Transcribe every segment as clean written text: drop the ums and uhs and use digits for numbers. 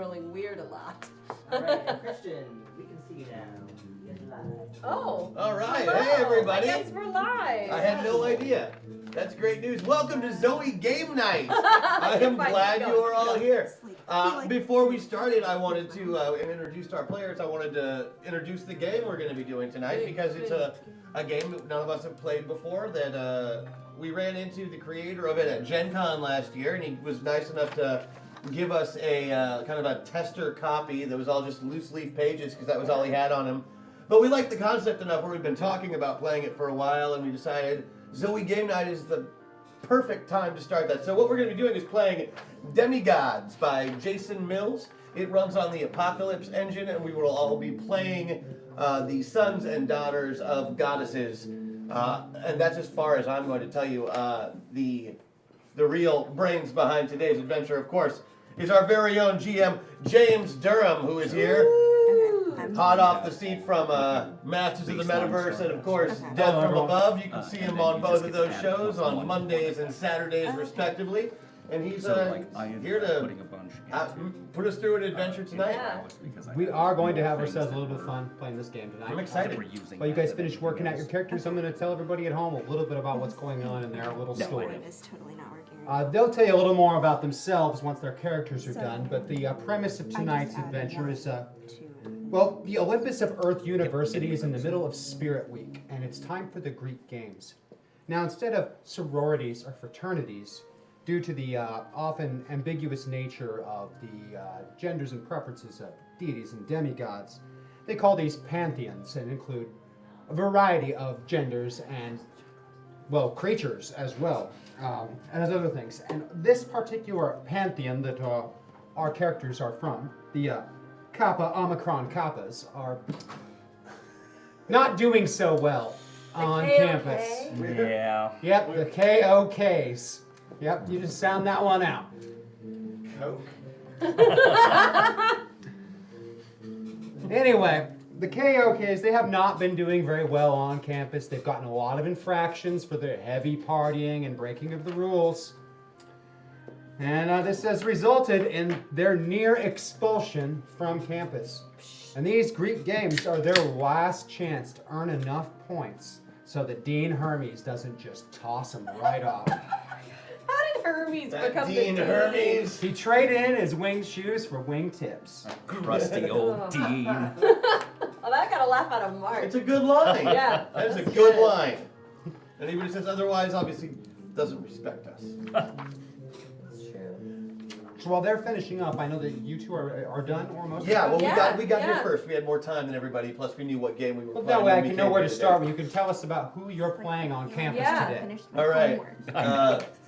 rolling weird a lot. All right, and Christian, we can see you now. You're live. Oh. All right. Hello. Hey, everybody. I guess we're live. I had no idea. That's great news. Welcome to ZOE Game Night. I am glad you are all here. Before we started, I wanted to introduce our players. I wanted to introduce the game we're going to be doing tonight because it's a game that none of us have played before that we ran into the creator of it at Gen Con last year, and he was nice enough to give us a kind of a tester copy that was all just loose leaf pages because that was all he had on him. But we liked the concept enough where we've been talking about playing it for a while, and we decided ZOE Game Night is the perfect time to start that. So what we're going to be doing is playing Demigods by Jason Mills. It runs on the Apocalypse engine, and we will all be playing the sons and daughters of goddesses. And that's as far as I'm going to tell you. The real brains behind today's adventure, of course, is our very own GM, James Durham, who is here. Hot off the seat from Masters of the Metaverse and, of course, Death from Above. You can see him on both of those shows on Mondays and Saturdays, respectively. And he's here to put us through an adventure tonight. We are going to have ourselves a little bit of fun playing this game tonight. I'm excited. While you guys finish working out your characters, I'm going to tell everybody at home a little bit about what's going on in their little story. It's totally not working. They'll tell you a little more about themselves once their characters are done, but the premise of tonight's adventure is, well, the Olympus of Earth University is in the middle of Spirit Week, and it's time for the Greek Games. Now, instead of sororities or fraternities, due to the often ambiguous nature of the genders and preferences of deities and demigods, they call these pantheons and include a variety of genders and, well, creatures as well, as other things. And this particular pantheon that our characters are from, the Kappa Omicron Kappas, are not doing so well on campus. Yeah. Yep, the KOKs. Yep, you just sound that one out. Coke. Anyway, the KOKs, they have not been doing very well on campus. They've gotten a lot of infractions for their heavy partying and breaking of the rules. And this has resulted in their near expulsion from campus. And these Greek Games are their last chance to earn enough points so that Dean Hermes doesn't just toss them right off. How did Hermes become Dean the Hermes. He traded in his winged shoes for wing tips. Crusty old Dean. Oh, that got a laugh out of Mark. It's a good line. Yeah. That is a good line. Anybody who says otherwise obviously doesn't respect us. That's true. So while they're finishing up, I know that you two are done or most Yeah, of well, them. we got here first. We had more time than everybody. Plus, we knew what game we were Well, playing. that way I when we can know came where here to today. start. You can tell us about who you're playing on campus Yeah. today. All right,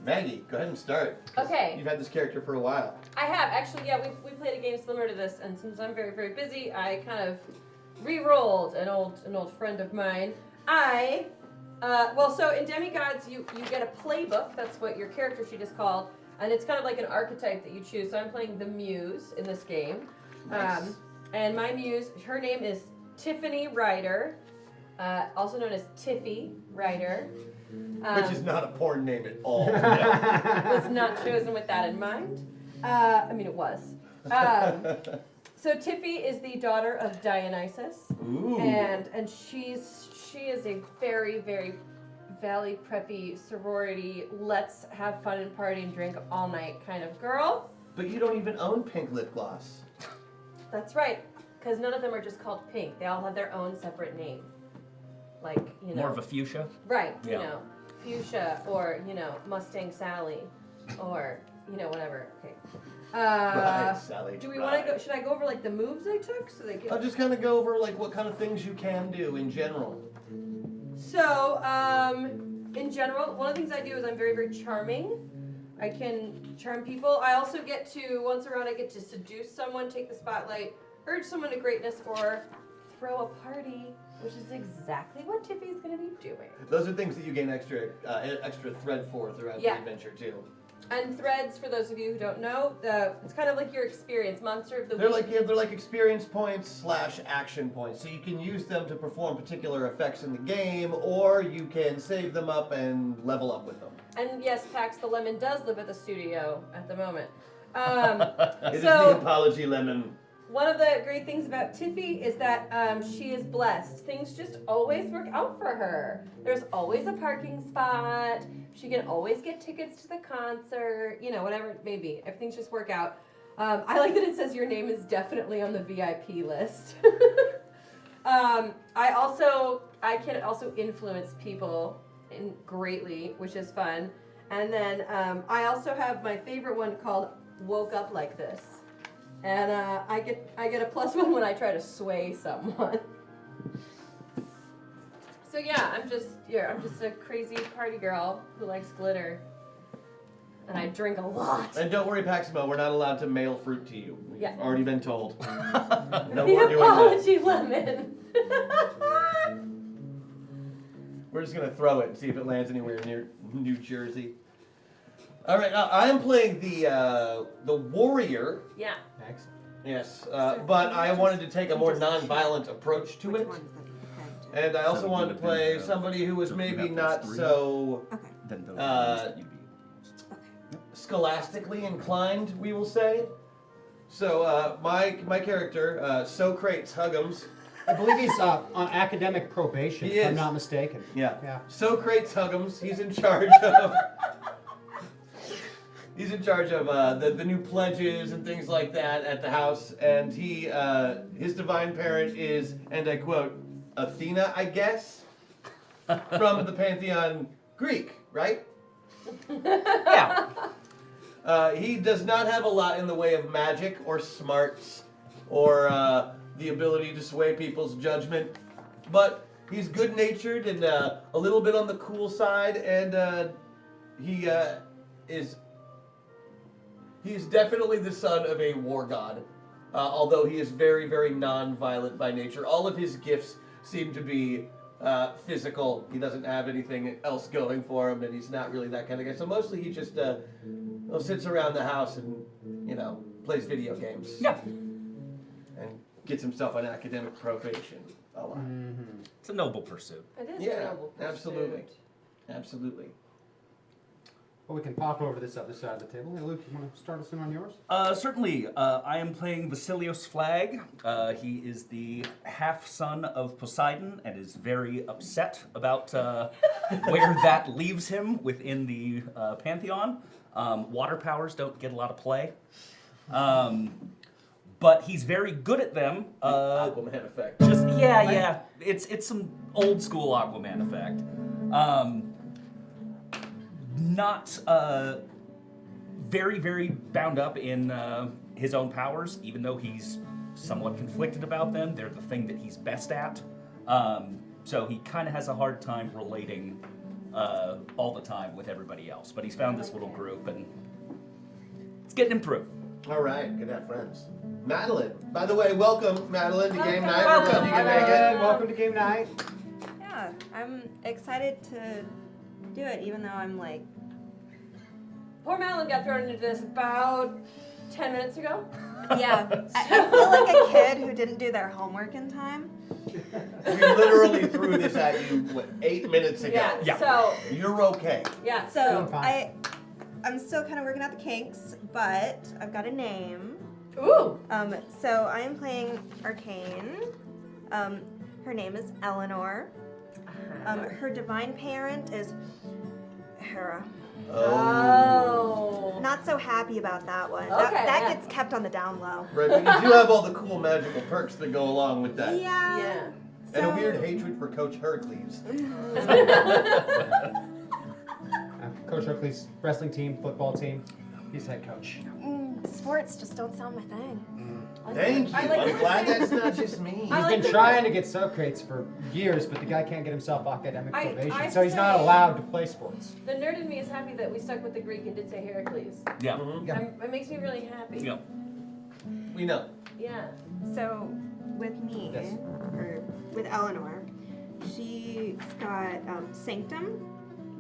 Maggie, go ahead and start. Okay. You've had this character for a while. I have. Actually, yeah, we played a game similar to this, and since I'm very, very busy, I kind of re-rolled an old friend of mine. So in Demigods, you get a playbook. That's what your character sheet is called. And it's kind of like an archetype that you choose. So I'm playing the Muse in this game. Nice. And my Muse, her name is Tiffany Ryder, also known as Tiffy Ryder. Which is not a porn name at all. Was not chosen with that in mind. I mean, it was. So Tiffy is the daughter of Dionysus. Ooh. And she is a very, very valley preppy sorority, let's have fun and party and drink all night kind of girl. But you don't even own pink lip gloss. That's right, because none of them are just called pink. They all have their own separate name. Like, you know. More of a fuchsia? Right, Yeah. you know, fuchsia or, you know, Mustang Sally or, you know, whatever. Okay. Right, Sally. Do we want to go, should I go over like the moves I took so they can... I'll just kind of go over like what kind of things you can do in general. So, in general, one of the things I do is I'm very, very charming. I can charm people. I also get to, once around, I get to seduce someone, take the spotlight, urge someone to greatness, or throw a party, which is exactly what Tiffy's going to be doing. Those are things that you gain extra thread for throughout the adventure too. And threads, for those of you who don't know, it's kind of like your experience, Monster of the They're Week. they're like experience points / action points. So you can use them to perform particular effects in the game, or you can save them up and level up with them. And yes, Pax the Lemon does live at the studio at the moment. It is the apology lemon. One of the great things about Tiffy is that she is blessed. Things just always work out for her. There's always a parking spot. She can always get tickets to the concert. You know, whatever it may be. Everything's just work out. I like that it says your name is definitely on the VIP list. I can also influence people greatly, which is fun. And then I also have my favorite one called Woke Up Like This. And I get a +1 when I try to sway someone. So yeah, I'm just a crazy party girl who likes glitter. And I drink a lot. And don't worry, Paximo, we're not allowed to mail fruit to you. We've already been told. No The more doing that. apology lemon. We're just gonna throw it and see if it lands anywhere near New Jersey. All right, I am playing the warrior. Yeah. Next. Yes, but I wanted to take a more non-violent approach to it, and I also wanted to play somebody who was maybe not so Then those you'd be. scholastically inclined, we will say. So my character, Socrates Huggums. I believe he's on academic probation, He if I'm is. not mistaken. Yeah. Socrates Huggums. He's in charge of. He's in charge of the new pledges and things like that at the house, and his divine parent is, and I quote, Athena, I guess, from the Pantheon Greek, right? Yeah. He does not have a lot in the way of magic or smarts or the ability to sway people's judgment, but he's good-natured and a little bit on the cool side, and he is definitely the son of a war god, although he is very, very non-violent by nature. All of his gifts seem to be physical. He doesn't have anything else going for him, and he's not really that kind of guy. So mostly he just sits around the house and, plays video games. Yeah. And gets himself on academic probation a lot. It's a noble pursuit. It is a Yeah, noble pursuit. absolutely. Absolutely. Well, we can pop over to this other side of the table. Hey, Luke, you want to start us in on yours? Certainly. I am playing Vasilios Flag. He is the half-son of Poseidon and is very upset about where that leaves him within the Pantheon. Water powers don't get a lot of play. But he's very good at them. Aquaman effect. Yeah. It's some old school Aquaman effect. Not very, very bound up in his own powers, even though he's somewhat conflicted about them. They're the thing that he's best at. So he kind of has a hard time relating all the time with everybody else. But he's found this little group, and it's getting him through. All right, good to have friends. Madeleine. By the way, welcome, Madeleine, to Game Night. Welcome. We're glad you can Hi, make it. Welcome to Game Night. Yeah, I'm excited to do it, even though I'm like, Poor Madeleine got thrown into this about 10 minutes ago. yeah, I feel like a kid who didn't do their homework in time. We literally threw this at you, 8 minutes ago. Yeah. So, You're okay. yeah. So fine. I'm still kind of working out the kinks, but I've got a name. Ooh. So I am playing Arcane. Her name is Eleanor. Her divine parent is Hera. Oh. Not so happy about that one. Okay, that yeah. gets kept on the down low. Right, but you do have all the cool magical perks that go along with that. Yeah. And a weird hatred for Coach Heracles. Coach Oakley's wrestling team, football team. He's head coach. Sports just don't sound my thing. Thank you. I like I'm what glad you're that's not just me. I He's like been the- trying to get Socrates for years, but the guy can't get himself academic I probation, so he's not say- allowed to play sports. The nerd in me is happy that we stuck with the Greek and did say Heracles. Yeah. Mhm. It makes me really happy. Yeah. We know. Yeah. So with me, Yes. or with Eleanor, she's got Sanctum.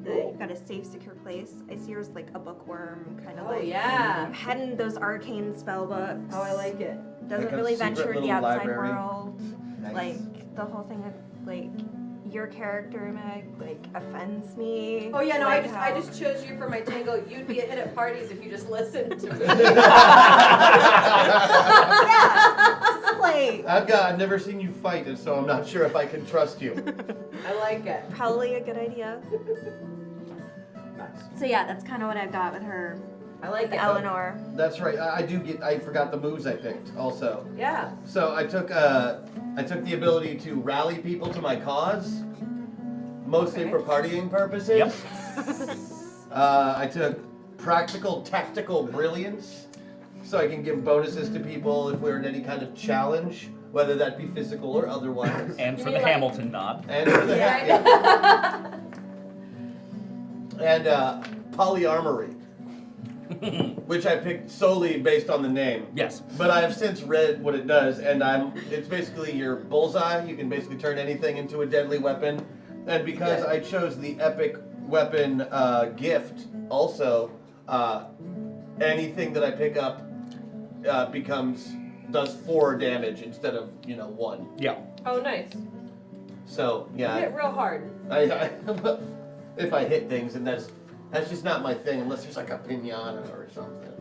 You've got a safe, secure place. I see her as like a bookworm, kind of Oh, like yeah. heading those arcane spell books. Oh, I like it. Doesn't Like a really secret venture the little outside library. world. Nice. Like the whole thing of like your character, Meg, like offends me. Oh yeah, no, like I just chose you for my tango. You'd be a hit at parties if you just listened to me. Yeah, just like I've never seen you fight, and so I'm not sure if I can trust you. I like it. probably a good idea. Nice. So yeah, that's kind of what I've got with her, I like with it. Eleanor. That's right. I forgot the moves I picked also. Yeah. So I took the ability to rally people to my cause, mostly Okay. for partying purposes. Yep. I took practical tactical brilliance, so I can give bonuses to people if we're in any kind of challenge, whether that be physical or otherwise. And for You the mean like- Hamilton nod. And for the Yeah. and polyarmory, which I picked solely based on the name. Yes. But I have since read what it does, and it's basically your bullseye. You can basically turn anything into a deadly weapon. And because Yeah. I chose the epic weapon gift, also, anything that I pick up does 4 damage instead of 1. Yeah. Oh, nice. So You hit yeah, real hard. I if I hit things, and that's just not my thing unless there's like a pinata or something.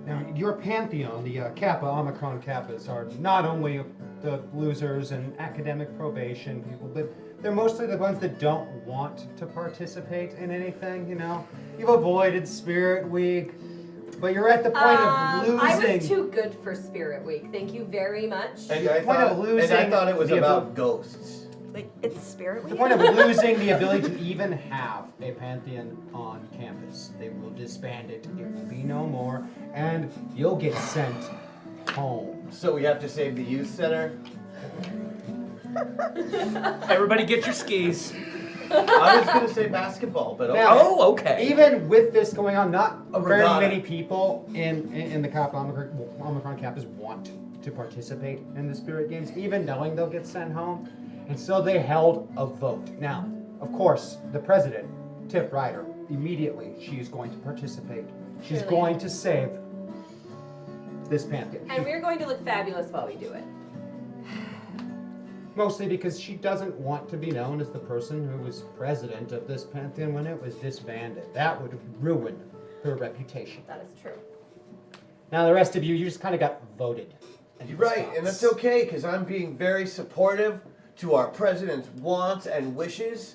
Now, your pantheon, the Kappa, Omicron Kappas, are not only the losers and academic probation people, but they're mostly the ones that don't want to participate in anything, You've avoided Spirit Week, but you're at the point of losing. I was too good for Spirit Week. Thank you very much. And The I point thought, of losing it was the about ghosts. Like it's Spirit The Week. point of losing the ability to even have a pantheon on campus. They will disband it. It will be no more, and you'll get sent home. So we have to save the youth center. Everybody get your skis. I was gonna say basketball, but okay. Now- Oh, okay. Even with this going on, not A very regatta. many people in the Kappa Omicron Kappas want to participate in the Spirit Games, even knowing they'll get sent home. And so they held a vote. Now, of course, the president, Tiff Ryder, immediately she's going to participate. She's Really? going to save this pantheon. And we're going to look fabulous while we do it. Mostly because she doesn't want to be known as the person who was president of this pantheon when it was disbanded. That would ruin her reputation. That is true. Now the rest of you just kind of got voted. You're right, and that's okay, because I'm being very supportive to our president's wants and wishes.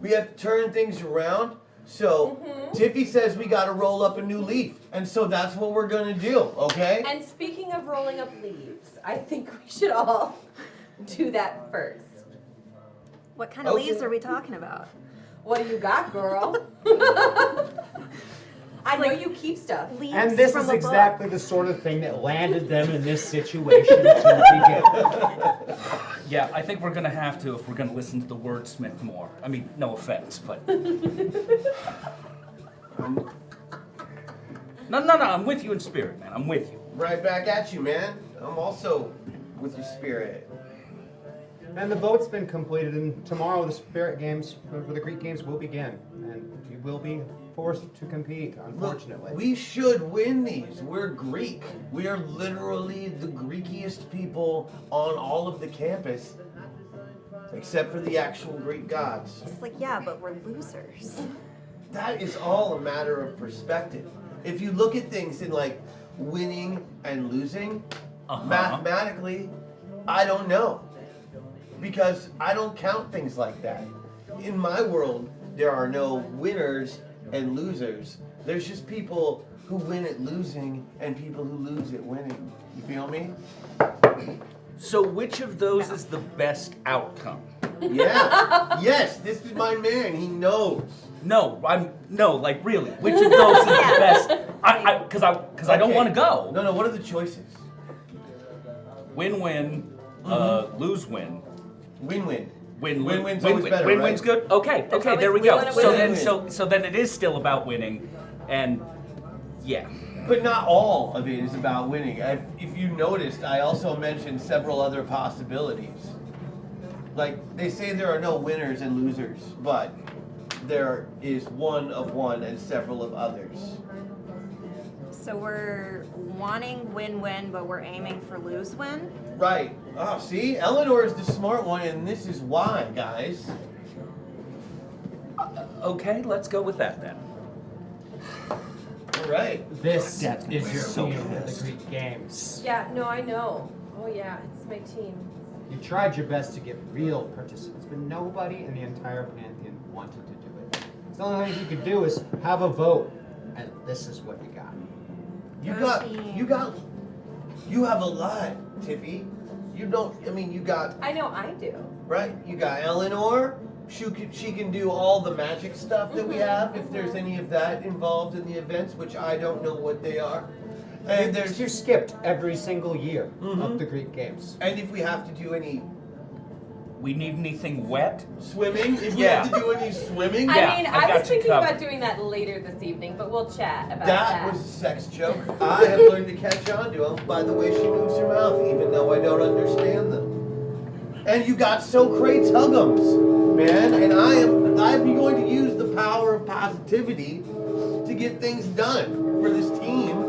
We have to turn things around. So Tiffy says we got to roll up a new leaf, and so that's what we're gonna do. Okay? And speaking of rolling up leaves, I think we should all do that first. What kind of Okay. leaves are we talking about? What do you got, girl? I know you keep stuff. Leaves And this from is a exactly the sort of thing that landed them in this situation to begin. Yeah, I think we're gonna have to if we're gonna listen to the wordsmith more. I mean, no offense, but no, I'm with you in spirit, man. I'm with you. Right back at you, man. I'm also with your spirit. And the vote's been completed, and tomorrow the Spirit Games, for the Greek Games, will begin. And you will be forced to compete, unfortunately. Look, we should win these. We're Greek. We are literally the Greekiest people on all of the campus, except for the actual Greek gods. It's like, yeah, but we're losers. That is all a matter of perspective. If you look at things in like winning and losing, mathematically, I don't know. Because I don't count things like that. In my world, there are no winners and losers. There's just people who win at losing and people who lose at winning. You feel me? So which of those is the best outcome? Yeah. Yes, this is my man. He knows. No, like really. Which of those is the best? Because I don't Okay. want to go. No, what are the choices? Win-win, lose-win. Win-win. Win-win's always better, Win-win's right? good. Okay, There's there we always go. win and So win. then, so then it is still about winning, and yeah. But not all of it is about winning. If you noticed, I also mentioned several other possibilities. Like, they say there are no winners and losers, but there is one of one and several of others. So we're wanting win-win, but we're aiming for lose-win. Right. Oh, see? Eleanor is the smart one, and this is why, guys. Okay, let's go with that then. All right. This Dad's is your so team for the pissed. Greek Games. Yeah, no, I know. Oh yeah, it's my team. You tried your best to get real participants, but nobody in the entire Pantheon wanted to do it. So the only thing you could do is have a vote, and this is what you got. You have a lot, Tiffy. You don't, I mean, you got, I know I do. right? You got Eleanor. She can do all the magic stuff that we have, if there's any of that involved in the events, which I don't know what they are. And You're skipped every single year Mhm. of the Greek Games. And if we have to do any We need anything wet? swimming, if we Yeah. have to do any swimming, Yeah, I mean, I I got was you thinking covered. about doing that later this evening, but we'll chat about that that. was a sex joke. I have learned to catch on to them by the way she moves her mouth, even though I don't understand them. And you got Socrates Huggums, man, and I'm going to use the power of positivity to get things done for this team,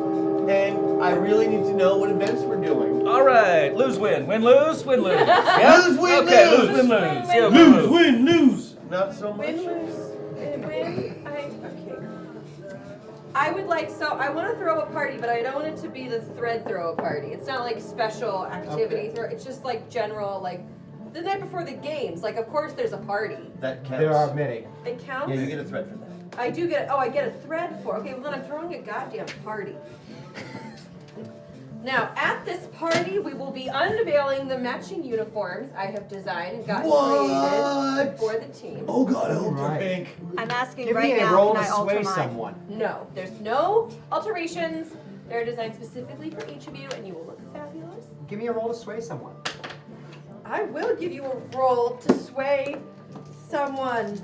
and I really need to know what events we're doing. All right, lose, win, win, lose, win, lose. Yeah? Lose, win, okay, lose. lose, win, lose. Yeah, Lose, win, lose. Not so much. Win, lose, win. Okay. I would like, so I want to throw a party, but I don't want it to be the thread throw a party. It's not like special activity Okay. throw. It's just like general, like the night before the games. Like, of course, there's a party. That counts. There are many. It counts. Yeah, you get a thread for that. I do get. Oh, I get a thread for. Okay, well then I'm throwing a goddamn party. Now, at this party, we will be unveiling the matching uniforms I have designed and gotten created for the team. Oh God, I hope Right. they're pink. I'm asking Give right me a now, roll can to I alter sway mine? someone. No, there's no alterations. They're designed specifically for each of you, and you will look fabulous. Give me a roll to sway someone. I will give you a roll to sway someone.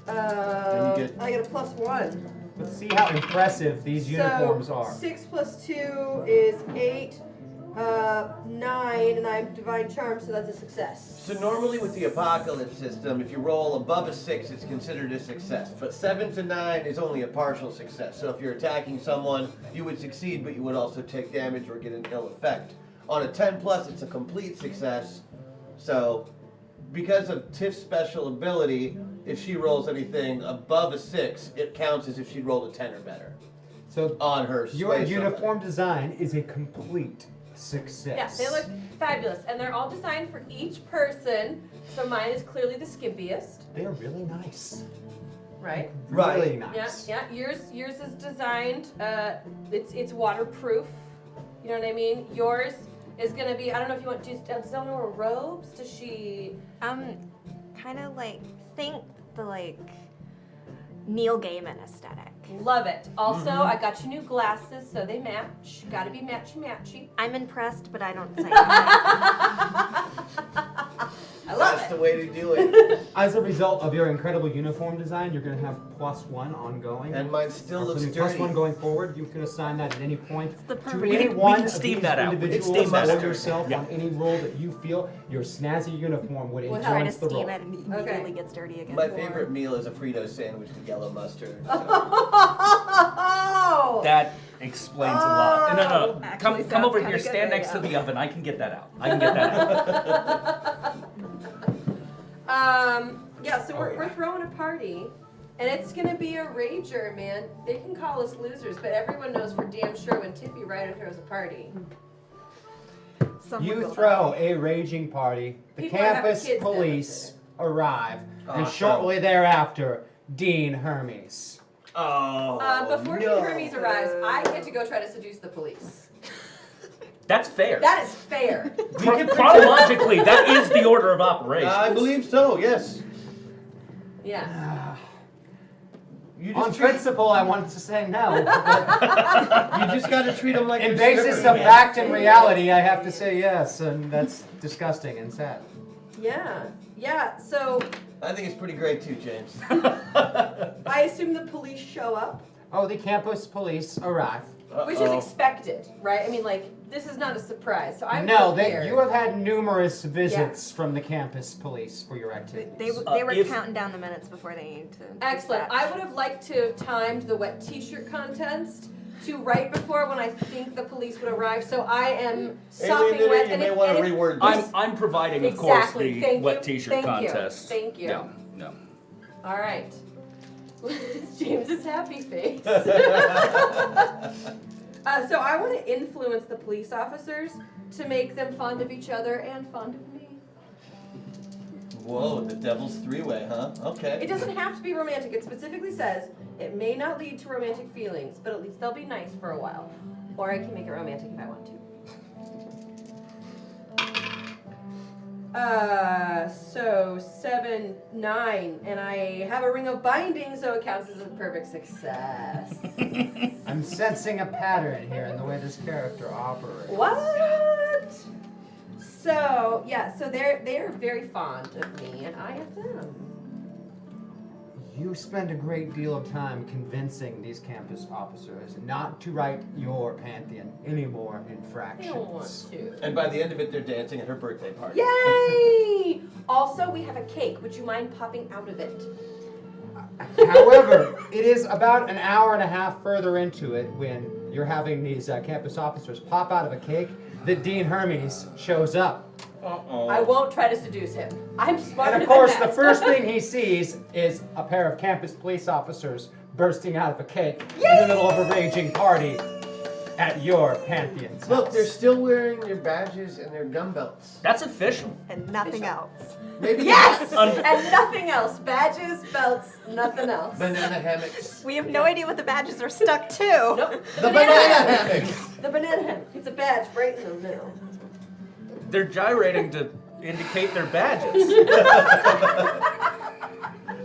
And you get- I get a +1. Let's see how impressive these uniforms are. 6 + 2 is 8, 9, and I have divine charm, so that's a success. So normally with the apocalypse system, if you roll above a 6, it's considered a success. But 7 to 9 is only a partial success. So if you're attacking someone, you would succeed, but you would also take damage or get an ill effect. On a 10+, it's a complete success. So because of Tiff's special ability, if she rolls anything above a 6, it counts as if she rolled a 10 or better So on her your sway uniform design is a complete Yeah, success. they look fabulous, and they're all designed for each person. So mine is clearly the skimpiest, They're really nice. right? Right. Really Yeah, nice. yeah. Yours is designed. It's waterproof. You know what I mean? Yours is gonna be. I don't know if you want. Does Eleanor wear robes? Does she? Kind of like, think the like Neil Gaiman aesthetic. Love it. Also, I got you new glasses, so they match. Got to be matchy. I'm impressed, but I don't say I love That's it. the way to do it. As a result of your incredible uniform design, you're going to have +1 ongoing. And mine still looks Including dirty. +1 going forward. You can assign that at any point the to perfect- any we one can of steam these that out. individuals Steam that or out. yourself Yeah. on any roll that you feel your snazzy uniform would Would Trying to influence the roll. steam it and it immediately gets dirty again. My favorite meal is a Frito sandwich with yellow mustard. So. Oh! That explains a lot. No. Actually Come sounds over kinda here, good stand right next to now. the oven. I can get that out. I can get that out. Yeah, so we're throwing a party, and it's gonna be a rager, man. They can call us losers, but everyone knows for damn sure when Tiffy Ryder throws a party. Some You would go throw a raging party, the People that have campus kids police arrive, and Awesome. shortly thereafter, Dean Hermes. Oh, Before no. King Hermes arrives, I get to go try to seduce the police. That's fair. That is fair. Chronologically, that is the order of operations. I believe so, yes. Yeah. You On just treat, principle, I wanted to say no. but you just got to treat them like in they're basis strippers, of man. fact and reality, I have to say yes, and that's disgusting and sad. Yeah, so I think it's pretty great too, James. I assume the police show up, Oh, the campus police arrive. which is expected, right? I mean, like, this is not a surprise, so I'm No, prepared. you have had numerous visits from the campus police for your activities. They were If- counting down the minutes before they need to. Excellent. dispatch. I would have liked to have timed the wet t-shirt contest to right before when I think the police would arrive. So I am sopping Alien, wet. you may want to reword this. I'm providing, of Exactly. course, Thank the wet you. T-shirt Thank you. contest. Thank you. Yeah, no. All right. James's happy face. So I want to influence the police officers to make them fond of each other and fond of me. Whoa, the devil's three-way, huh? Okay. It doesn't have to be romantic. It specifically says it may not lead to romantic feelings, but at least they'll be nice for a while. Or I can make it romantic if I want to. So 7, 9, and I have a ring of binding, so it counts as a perfect success. I'm sensing a pattern here in the way this character operates. What? So yeah, so they're very fond of me, and I of them. You spend a great deal of time convincing these campus officers not to write your pantheon any more I infractions. don't want to. And by the end of it, they're dancing at her birthday party. Yay! Also, we have a cake. Would you mind popping out of it? However, it is about an hour and a half further into it when you're having these campus officers pop out of a cake that Dean Hermes shows up. Uh-oh. I won't try to seduce him. I'm smarter And of course, than the that. first thing he sees is a pair of campus police officers bursting out of a cake in the middle of a raging party at your pantheon's Look, house. they're still wearing their badges and their gun belts. That's official. And nothing else. Maybe Yes! And nothing else. Badges, belts, nothing else. banana hammocks. We have no idea what the badges are stuck to. Nope. The banana hammocks. The banana hammock. It's a badge right in the middle. They're gyrating to indicate their badges.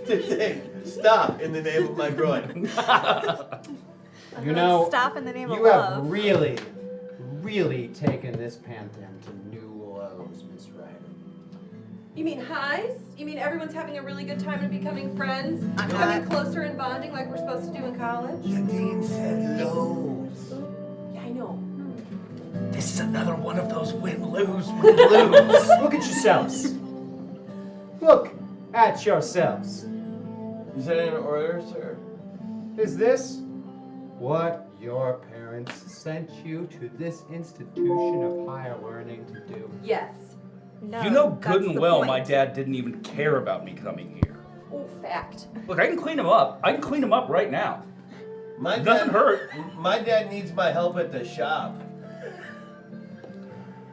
To say, stop in the name of my groin. You know, Stop in the name of you have love. really, really taken this pantheon to new lows, Miss Ryder. You mean highs? You mean everyone's having a really good time and becoming friends? I'm Coming not. closer and bonding like we're supposed to do in college? The dean said lows. Yeah, I know. This is another one of those win-lose, win-lose. Look at yourselves. Look at yourselves. Is that in order, sir? Is this what your parents sent you to this institution of higher learning to do? Yes. No, You know that's good and the well point. my dad didn't even care about me coming here. Oh, fact. Look, I can clean him up. I can clean him up right now. My Doesn't hurt. My dad needs my help at the shop,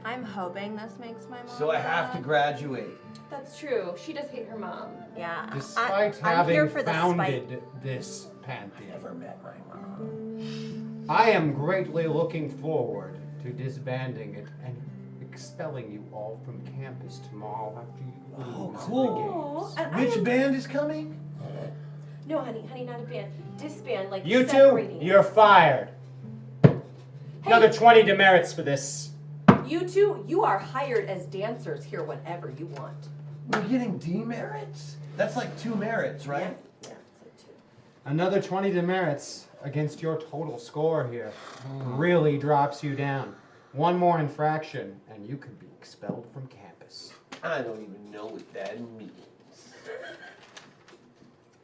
I'm hoping this makes my mom. so I have to graduate. That's true. She does hate her mom. Yeah. Despite I'm here having for the founded spite. this pantheon, Never met my mom. I am greatly looking forward to disbanding it and expelling you all from campus tomorrow after you Oh, lose cool. the games. And I Which am- band is coming? No, honey, not a band. Disband, like You two, separating. you're fired. Hey, Another 20 demerits for this. you two, you are hired as dancers here whenever you want. We're getting demerits? That's like 2 merits, right? Yeah, that's it too. Another 20 demerits against your total score here really drops you down. One more infraction, and you could be expelled from campus. I don't even know what that means.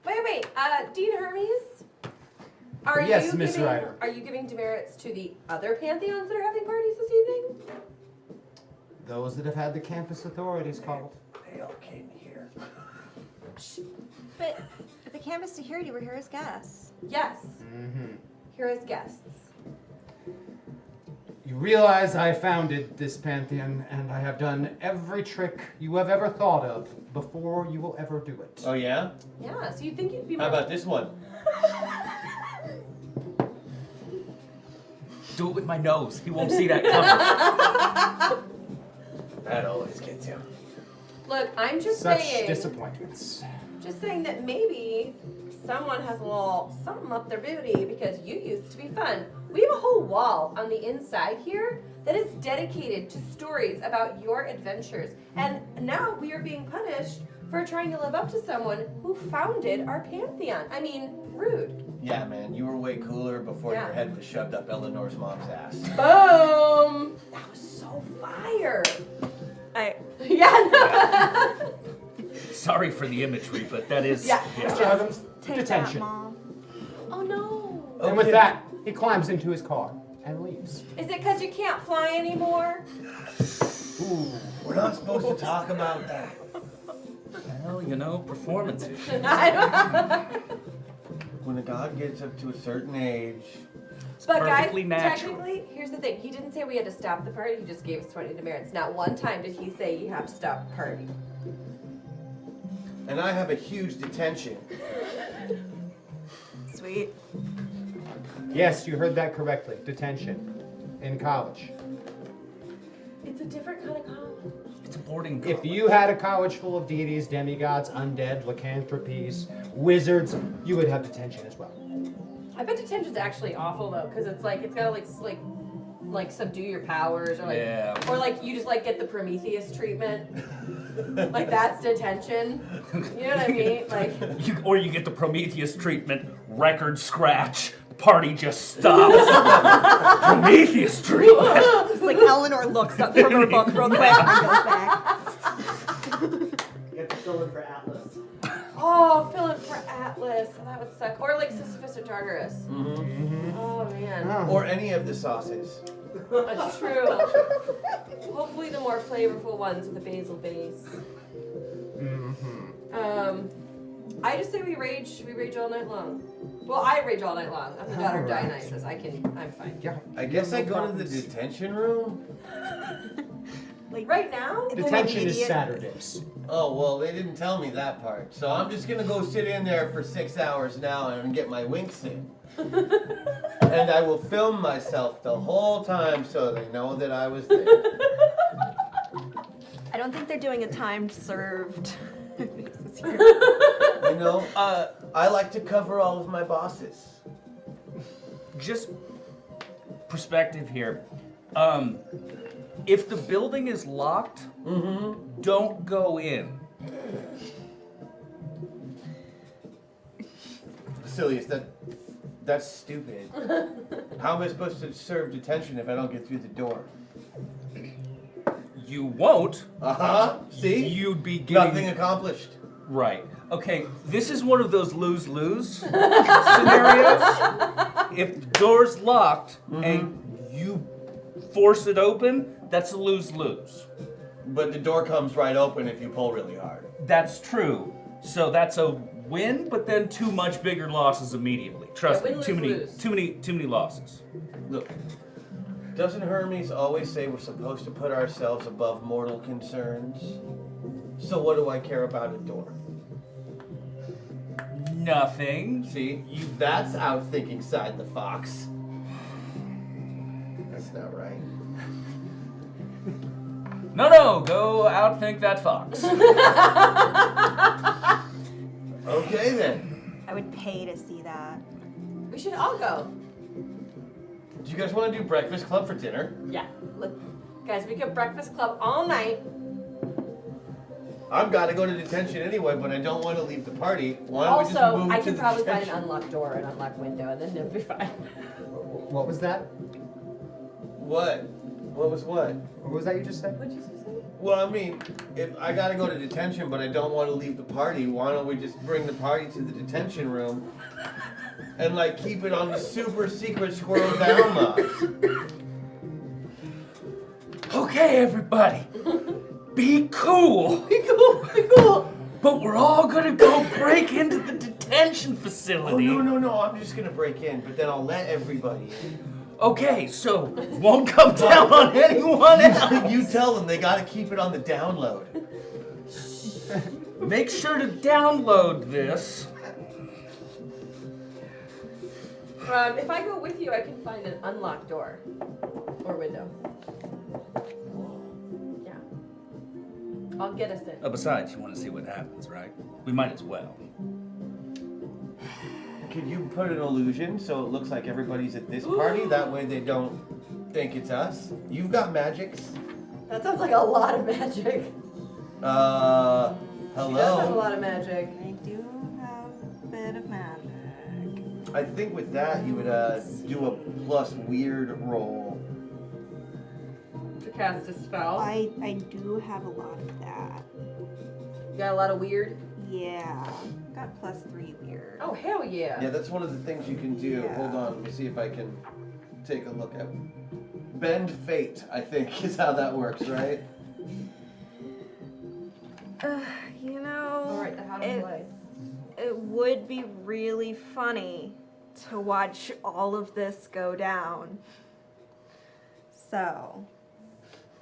Wait. Dean Hermes? Are Yes, you Miss giving, Ryder. Are you giving demerits to the other pantheons that are having parties this evening? Those that have had the campus authorities called. They all came here. But the campus security were here as guests. Yes. Mm-hmm. Here as guests. You realize I founded this pantheon, and I have done every trick you have ever thought of before you will ever do it. Oh, yeah? Yeah, so you'd think you'd be How more. about this one? Do it with my nose. He won't see that coming. That always gets you. Look, I'm just Such saying. disappointments. Just saying that maybe someone has a little something up their booty because you used to be fun. We have a whole wall on the inside here that is dedicated to stories about your adventures. And now we are being punished for trying to live up to someone who founded our pantheon. I mean, rude. Yeah, man, you were way cooler before Yeah. your head was shoved up Eleanor's mom's ass. Boom! That was so fire. Yeah. No. Sorry for the imagery, but that is. Yeah. Mr. Huggins, Take detention. that, Mom. Oh no. And with that, He climbs into his car and leaves. Is it because you can't fly anymore? Ooh, we're not supposed to talk about that. Well, you know, performances. When a god gets up to a certain age, But guys, perfectly natural. technically, here's the thing. He didn't say we had to stop the party. He just gave us 20 demerits. Not one time did he say you have to stop the party. and I have a huge detention. Sweet. Yes, you heard that correctly. Detention. In college. It's a different kind of college. It's a boarding If college. you had a college full of deities, demigods, undead, lycanthropies, wizards, you would have detention as well. I bet detention's actually awful though, because it's gotta like subdue your powers, or like, Yeah. or like you just like get the Prometheus treatment. Like that's detention. You know what I mean? Like. Or you get the Prometheus treatment, record scratch, party just stops. Prometheus treatment. It's like Eleanor looks up from her book real quick and goes back. You have to fill in for Atlas. Oh, fill in for Atlas. Oh, that would suck. Or like Sisyphus or Tartarus. Mm-hmm. Oh man. Or any of the sauces. That's true. Hopefully the more flavorful ones with a basil base. I just say we rage all night long. Well, I rage all night long. I'm the daughter of Alright. Dionysus. I'm fine. Yeah. I guess I go to the detention room. Like Right now? it's an Detention is immediate- Saturdays. Oh, well, they didn't tell me that part. So I'm just gonna go sit in there for 6 hours now and get my winks in. And I will film myself the whole time so they know that I was there. I don't think they're doing a timed served. basis here. You know, I like to cover all of my bosses. Just perspective here. If the building is locked, don't go in. Basilius, that's stupid. How am I supposed to serve detention if I don't get through the door? You won't. Uh-huh. See? You'd be getting Nothing accomplished. right. Okay, this is one of those lose-lose scenarios. If the door's locked and you force it open, that's a lose-lose. But the door comes right open if you pull really hard. That's true. So that's a win, but then two much bigger losses immediately. Trust Yeah, me, win, too lose, many losses. Look, doesn't Hermes always say we're supposed to put ourselves above mortal concerns? So what do I care about a door? Nothing. See, that's outthinking side the fox. That's not right. No, go outthink that fox. Okay then. I would pay to see that. We should all go. Do you guys want to do breakfast club for dinner? Yeah. Look, guys, we could breakfast club all night. I've got to go to detention anyway, but I don't want to leave the party. Why don't we just Also, move I to can the probably find detention? an unlocked door, an unlocked window, and then it'll be fine. What was that? What? What was what? What was that you just said? What'd you say? Well, I mean, if I gotta go to detention, but I don't want to leave the party, why don't we just bring the party to the detention room and like keep it on the super secret squirrel down mods? Okay, everybody, be cool. Be cool, be cool. But we're all gonna go break into the detention Oh facility. no! I'm just gonna break in, but then I'll let everybody in. Okay, so won't come down on anyone else. You tell them they gotta keep it on the download. Make sure to download this. If I go with you, I can find an unlocked door or window. Yeah. I'll get us in. Besides, you want to see what happens, right? We might as well. Could you put an illusion so it looks like everybody's at this party? That way they don't think it's us. You've got magics. That sounds like a lot of magic. Hello? She does have a lot of magic. I do have a bit of magic. I think with that you would do a plus weird roll. To cast a spell. I do have a lot of that. You got a lot of weird. Yeah. got +3 weird. Oh, hell yeah. Yeah, that's one of the things you can do. Yeah. Hold on, let me see if I can take a look at bend fate, I think, is how that works, right? You know, All right, how to play. it would be really funny to watch all of this go down. So,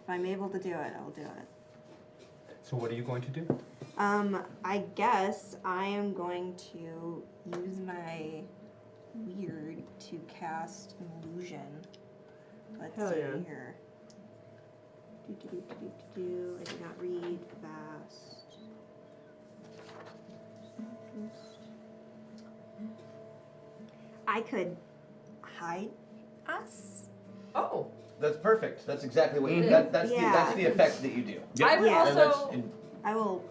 if I'm able to do it, I'll do it. So what are you going to do? I guess I am going to use my weird to cast illusion. Let's Hell see yeah. here. I did not read fast. I could hide us. Oh. That's perfect. That's exactly what you, Mhm. that's Yeah. the effect that you do. Yep. I would Yeah. And that's also. I will.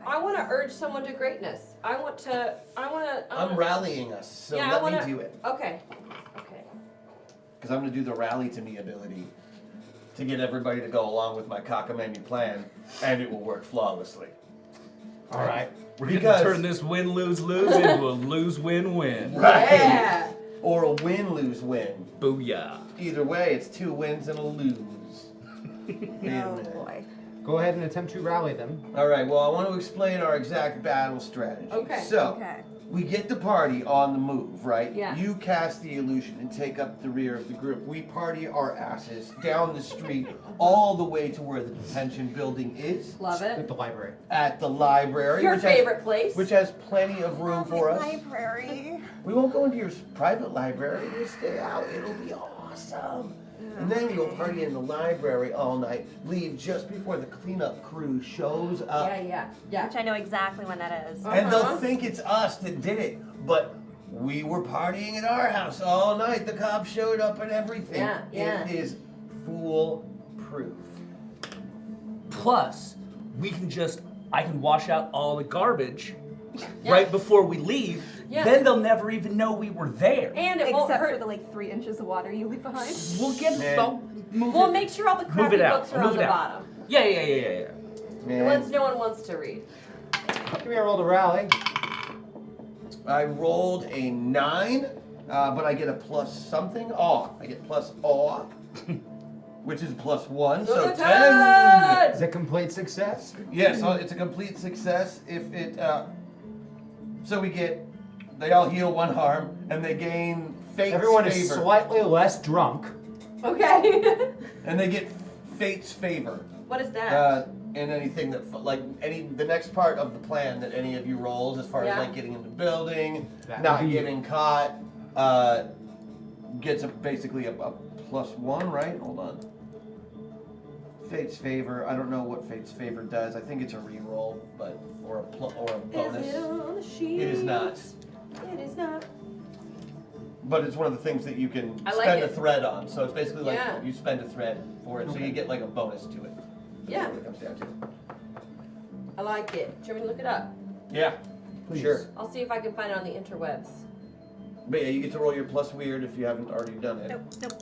I want to urge someone to greatness. I want to. I'm rallying us, so Yeah, I let wanna- me do it. Okay. Okay. Because I'm going to do the rally to me ability to get everybody to go along with my cockamamie plan, and it will work flawlessly. All right. We're going Because- to turn this win-lose-lose into a lose-win-win. Right. Yeah. Or a win-lose-win. Booyah. Either way, it's 2 wins and a lose. Oh boy. Go ahead and attempt to rally them. All right, well, I want to explain our exact battle strategy. Okay. So, Okay. we get the party on the move, right? Yeah. You cast the illusion and take up the rear of the group. We party our asses down the street all the way to where the detention building is, Love At it. the library. at the library. Your which favorite place. which has plenty of room for us. Library. We won't go into your private library. We'll stay out. It'll be awesome. And then you'll party in the library all night. Leave just before the cleanup crew shows up. Yeah. Which I know exactly when that is. And they'll Uh-huh. think it's us that did it. But we were partying at our house all night. The cops showed up and everything. Yeah. It is foolproof. Plus, I can wash out all the garbage right before we leave. Yeah. Then they'll never even know we were there. And it won't Except hurt. for the 3 inches of water you leave behind. We'll get Man. move We'll it. make sure all the Move crappy it out. books are Move on it the out. bottom. Yeah. The Man, ones no one wants to read. Give me a roll to rally. I rolled a 9, but I get a plus something. Awe. I get plus awe, which is plus 1, so 10. Is it complete success? Yes, it's a complete success. If it, so they all heal 1 harm, and they gain fate's Everyone favor. is slightly less drunk. Okay. And they get fate's favor. What is that? In anything that, the next part of the plan that any of you rolls, as far as Yeah. like getting in the building, That not would be- getting caught, gets basically a plus 1, right? Hold on. Fate's favor. I don't know what fate's favor does. I think it's a reroll, or a bonus. Is it on the sheet? It is not. It is not. But it's one of the things that you can I like spend a it. thread on. So it's basically like Yeah. you spend a thread for it, so you get like a bonus to it. Yeah. That's what it comes down to. I like it. Do you want me to look it up? Yeah. Please. Sure. I'll see if I can find it on the interwebs. But yeah, you get to roll your plus weird if you haven't already done it. Nope.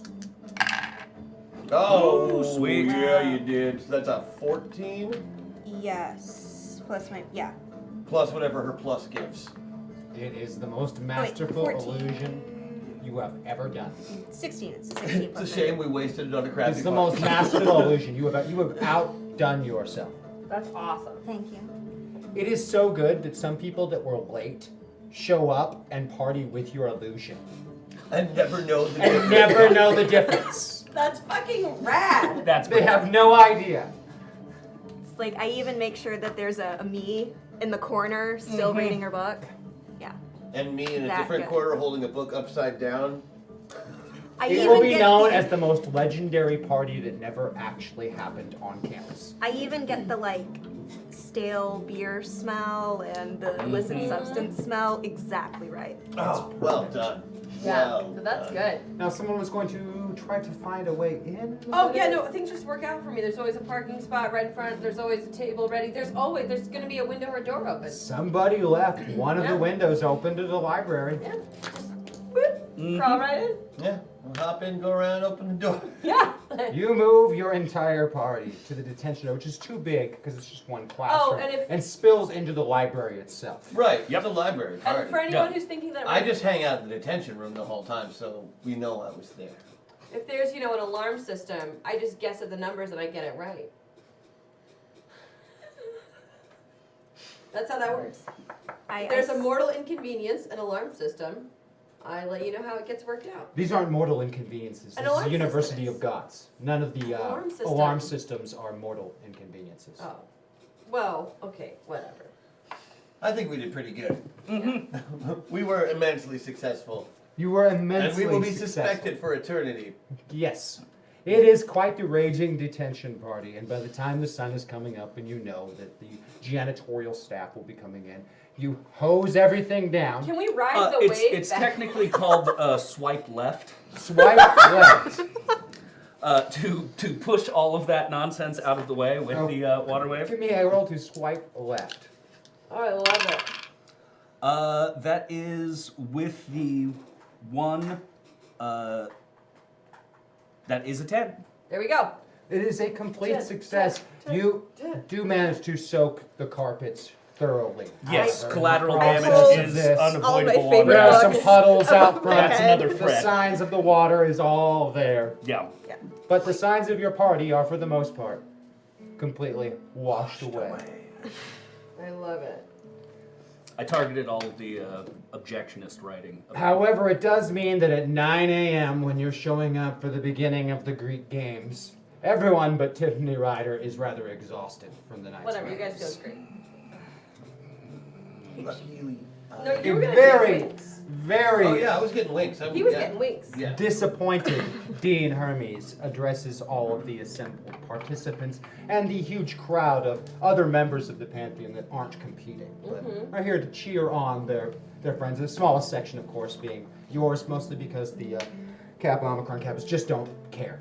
Oh, Ooh, sweet. Yeah, you did. So that's a 14 Yes. Plus my, yeah. plus whatever her plus gives. It is the most masterful 14. illusion you have ever done. 16. It's 16 It's a plus shame we wasted it on a crappy It's the plan. most masterful illusion you have outdone yourself. That's awesome. Thank you. It is so good that some people that were late show up and party with your illusion And never know the and never know the difference. That's fucking rad. That's They have no idea. It's like I even make sure that there's a me in the corner still reading her book. Yeah. And me in a That different good. corner holding a book upside down. I It even will be get known the, as the most legendary party that never actually happened on campus. I even get the stale beer smell and the illicit substance smell exactly right. Oh, well done. Yeah. Well So that's done. good. Now, someone was going to try to find a way in. Oh yeah, no, things just work out for me. There's always a parking spot right in front. There's always a table ready. There's gonna be a window or a door open. Somebody left one of Yeah. the windows open to the library. Yeah. Just whoop, crawl right in. Yeah, we'll hop in, go around, open the door. Yeah. You move your entire party to the detention area, which is too big because it's just one classroom, and spills into the library itself. Right. Yep. The library. And for anyone Yeah. who's thinking that I just hang out in the detention room the whole time, so we know I was there. if there's, an alarm system, I just guess at the numbers and I get it right. That's how that works. If there's a mortal inconvenience, an alarm system, I let you know how it gets worked out. These aren't mortal inconveniences. An This is alarm the University system of Gods. None of the Alarm system. systems are mortal inconveniences. Oh. Well, okay, whatever. I think we did pretty good. Mm-hmm. We were immensely successful. You were And immensely we will be successful. suspected for eternity. Yes. It is quite the raging detention party, and by the time the sun is coming up and you know that the janitorial staff will be coming in, you hose everything down, Can we ride the wave it's back? technically called swipe left. swipe left. To push all of that nonsense out of the way with Oh. the water wave. Give me a roll to swipe left. Oh, I love it. That is with the one. That is a 10. There we go. It is a complete Ten, success. 10, You 10. do manage to soak the carpets thoroughly. Yes, However, collateral in the damage process of is this, unavoidable. favorite There are some bugs. puddles out front. That's another The threat. signs of the water is all there. Yeah. But the signs of your party are, for the most part, completely washed away. I love it. I targeted all of the objectionist writing. However, it does mean that at 9 a.m. when you're showing up for the beginning of the Greek games, everyone but Tiffany Ryder is rather exhausted from the night's Whatever, you guys games. feel great. Luckily. No, you were gonna Very, take winks. very Oh yeah, I was getting winks. He was getting winks. Yeah. disappointed Dean Hermes addresses all of the assembled participants and the huge crowd of other members of the Pantheon that aren't competing, but are here to cheer on their friends. The smallest section, of course, being yours, mostly because the Kappa Omicron Kappas just don't care.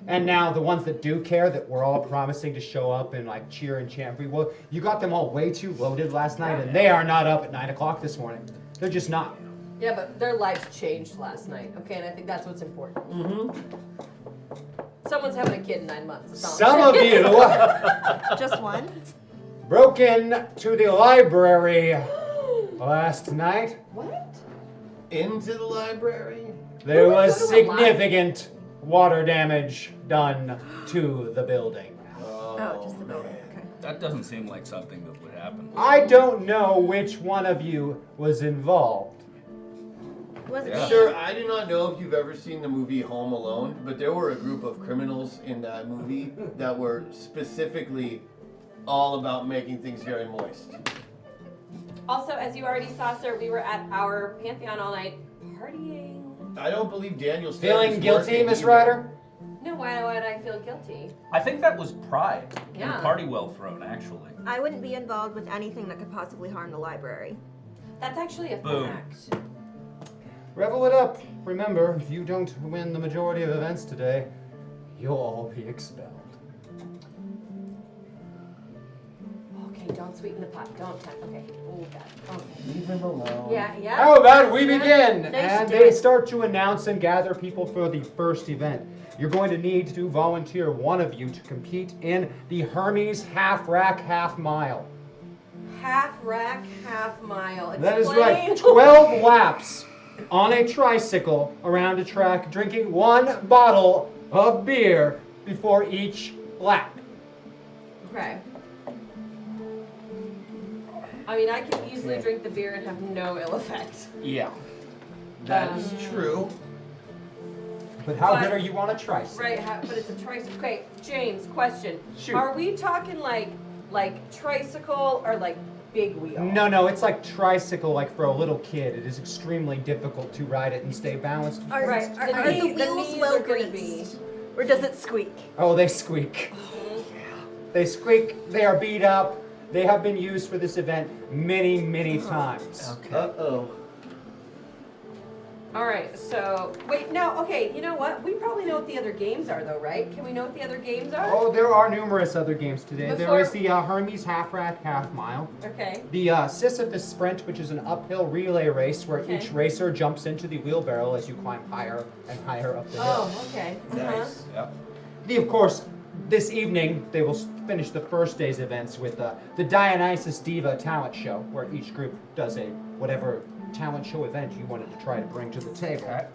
And now the ones that do care, that we're all promising to show up and like cheer and chant for you, well, you got them all way too loaded last night, and they are not up at 9 o'clock this morning. They're just not. Yeah, but their lives changed last night, okay? And I think that's what's important. Someone's having a kid in 9 months. That's all Some I'm of saying. you Just one? broke in to the library last night. What? Into the library? There Who would was go to a significant water damage done to the building. Oh, just the building. Okay. That doesn't seem like something that would happen. I don't know which one of you was involved. Was it Yeah. me? Sir, I do not know if you've ever seen the movie Home Alone, but there were a group of criminals in that movie that were specifically all about making things very moist. Also, as you already saw, sir, we were at our Pantheon all night partying. I don't believe Daniel's Feeling guilty, Miss Ryder? No, why would I feel guilty? I think that was pride. Yeah. And party well thrown, actually. I wouldn't be involved with anything that could possibly harm the library. That's actually a fun Boom. act. Revel it up. Remember, if you don't win the majority of events today, you'll all be expelled. Okay, don't sweeten the pot. Don't. Okay. Oh, God. Okay. Leave him alone. Yeah, yeah. How about we begin? Nice And to do they it. start to announce and gather people for the first event. You're going to need to volunteer one of you to compete in the Hermes half rack half mile. Half rack, half mile. That is Explain. right. 12 laps on a tricycle around a track, drinking one bottle of beer before each lap. Okay. I mean, I can easily drink the beer and have no ill effect. Yeah. That is true. But how But- good are you on a tricycle? Right, but it's a tricycle. Okay, James, question. Shoot. Are we talking like tricycle or like big wheel? No, it's like tricycle, like for a little kid. It is extremely difficult to ride it and stay balanced. Are, Right, are, the are the knee- the wheels knees well are gonna greased? Or does it squeak? Oh, they squeak. They squeak, they are beat up. They have been used for this event many, many times. Uh-oh. All right, so wait, now, okay, you know what? We probably know what the other games are, though, right? Can we know what the other games are? Oh, there are numerous other games today. There Before- is the Hermes half rack half mile. Okay. The Sisyphus Sprint, which is an uphill relay race where Okay. each racer jumps into the wheelbarrow as you climb higher and higher up the hill. Oh, okay. Nice. Yep. Of course, this evening they will finish the first day's events with the Dionysus Diva talent show, where each group does a whatever talent show event you wanted to try to bring to the table. Okay.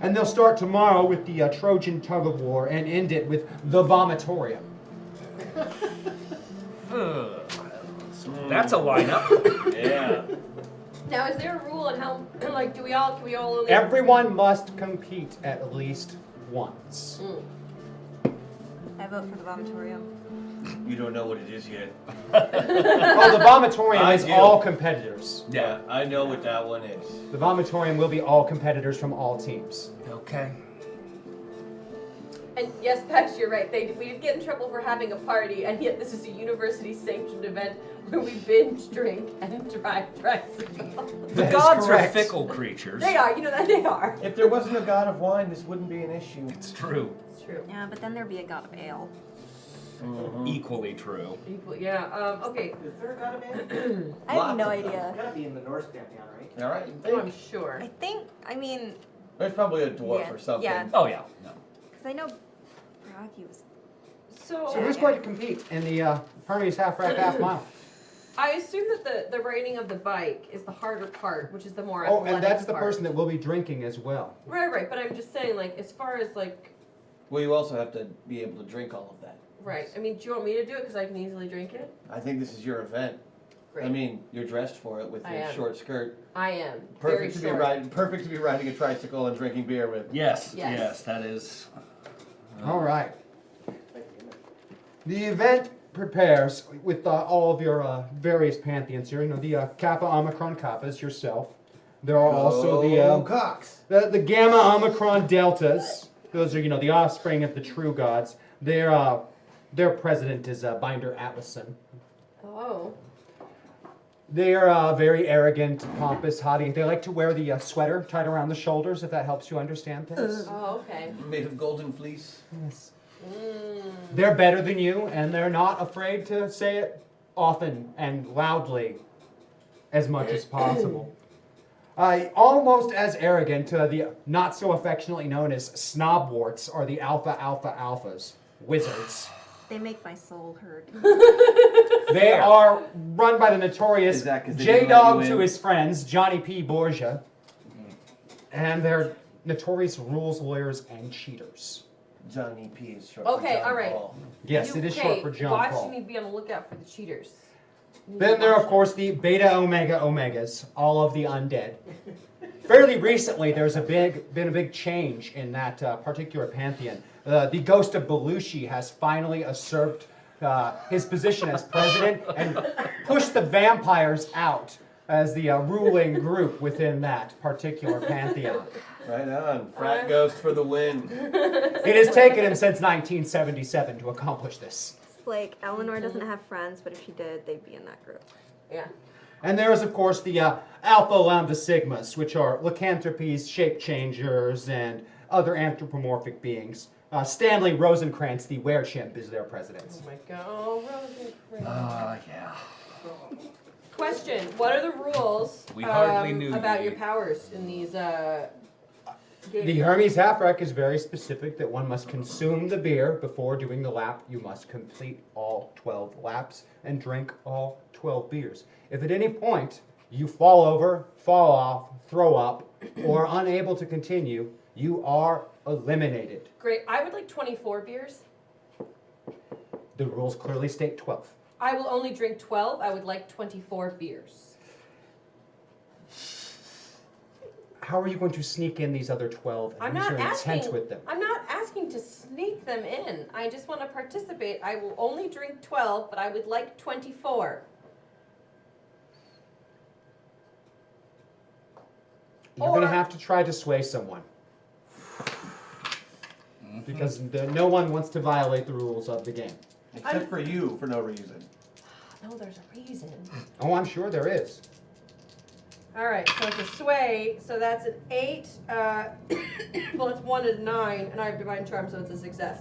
And they'll start tomorrow with the Trojan tug of war and end it with the vomitorium. That's a lineup. Yeah. Now, is there a rule on how, like, can we all only... Everyone must compete at least once. I vote for the vomitorium. You don't know what it is yet. Oh, the vomitorium I is do. all competitors. Yeah, I know what that one is. The vomitorium will be all competitors from all teams. Okay. And yes, Pex, you're right. We did get in trouble for having a party, and yet this is a university-sanctioned event where we binge drink and drive tricycles. The That is gods are correct. fickle creatures. They are, you know that they are. If there wasn't a god of wine, this wouldn't be an issue. It's true. It's true. Yeah, but then there'd be a god of ale. Equally true. Equal, yeah. Okay. Is there a god of ale? I have Lots no of idea. It's gotta be in the Norse pantheon, right? All right, you Oh, I'm think? sure. I think, I mean, There's probably a dwarf Yeah, or something. yeah. Oh yeah. No. because I know Bragi was. So So who's going to compete in the Hermes half rack half mile? I assume that the riding of the bike is the harder part, which is the more Oh, athletic and that's the part. person that will be drinking as well. Right. But I'm just saying, like, as far as like, Well, you also have to be able to drink all of that. right. I mean, do you want me to do it because I can easily drink it? I think this is your event. Great. I mean, you're dressed for it with I your am. short skirt. I am Perfect very to short. be riding. Perfect to be riding a tricycle and drinking beer with. Yes. Yes. Yes. That is. All right. The event prepares with all of your various pantheons here. You know, the Kappa Omicron Kappas yourself. There are also Oh, Cox. the Gamma Omicron Deltas. Those are, you know, the offspring of the true gods. Their president is Binder Atlason. Oh. They are very arrogant, pompous, haughty. They like to wear the sweater tied around the shoulders, if that helps you understand things. Oh, okay. Made of golden fleece. Yes. Mm. They're better than you, and they're not afraid to say it often and loudly as much as possible. Almost as arrogant, the not so affectionately known as snobwarts are the alphas, wizards. They make my soul hurt. They are run by the notorious Is that 'cause they didn't let J-Dog you to in? his friends, Johnny P. Borgia. And they're notorious rules lawyers and cheaters. Johnny P is short Okay, for John all right. Paul. Yes, it is short for John watch Paul. me be on the lookout for the cheaters. Then there are, of course, the Beta Omega Omegas, all of the undead. Fairly recently, there's been a big change in that particular pantheon. The ghost of Belushi has finally usurped his position as president and pushed the vampires out as the ruling group within that particular pantheon. Right on. Frat ghost for the win. It has taken him since 1977 to accomplish this. It's like Eleanor doesn't have friends, but if she did, they'd be in that group. Yeah. And there is, of course, the Alpha Lambda Sigmas, which are lycanthropies, shape changers, and other anthropomorphic beings. Stanley Rosenkrantz, the werechimp, is their president. Oh my god. Oh, Rosencrantz. Yeah. Question: what are the rules We hardly knew about you. your powers in these games? The Hermes half-rack is very specific that one must consume the beer before doing the lap. You must complete all 12 laps and drink all 12 beers. If at any point you fall over, fall off, throw up, or are unable to continue, you are eliminated. Great. I would like 24 beers. The rules clearly state 12. I will only drink 12. I would like 24 beers. How are you going to sneak in these other 12 and I'm use not your asking. intent with them? I'm not asking to sneak them in. I just want to participate. I will only drink 12, but I would like 24. You're going to Or- have to try to sway someone. Because no one wants to violate the rules of the game. Except for you, for no reason. No, there's a reason. Oh, I'm sure there is. All right, so it's a sway, so that's an 8 plus 1 is 9, and I have divine charm, so it's a success.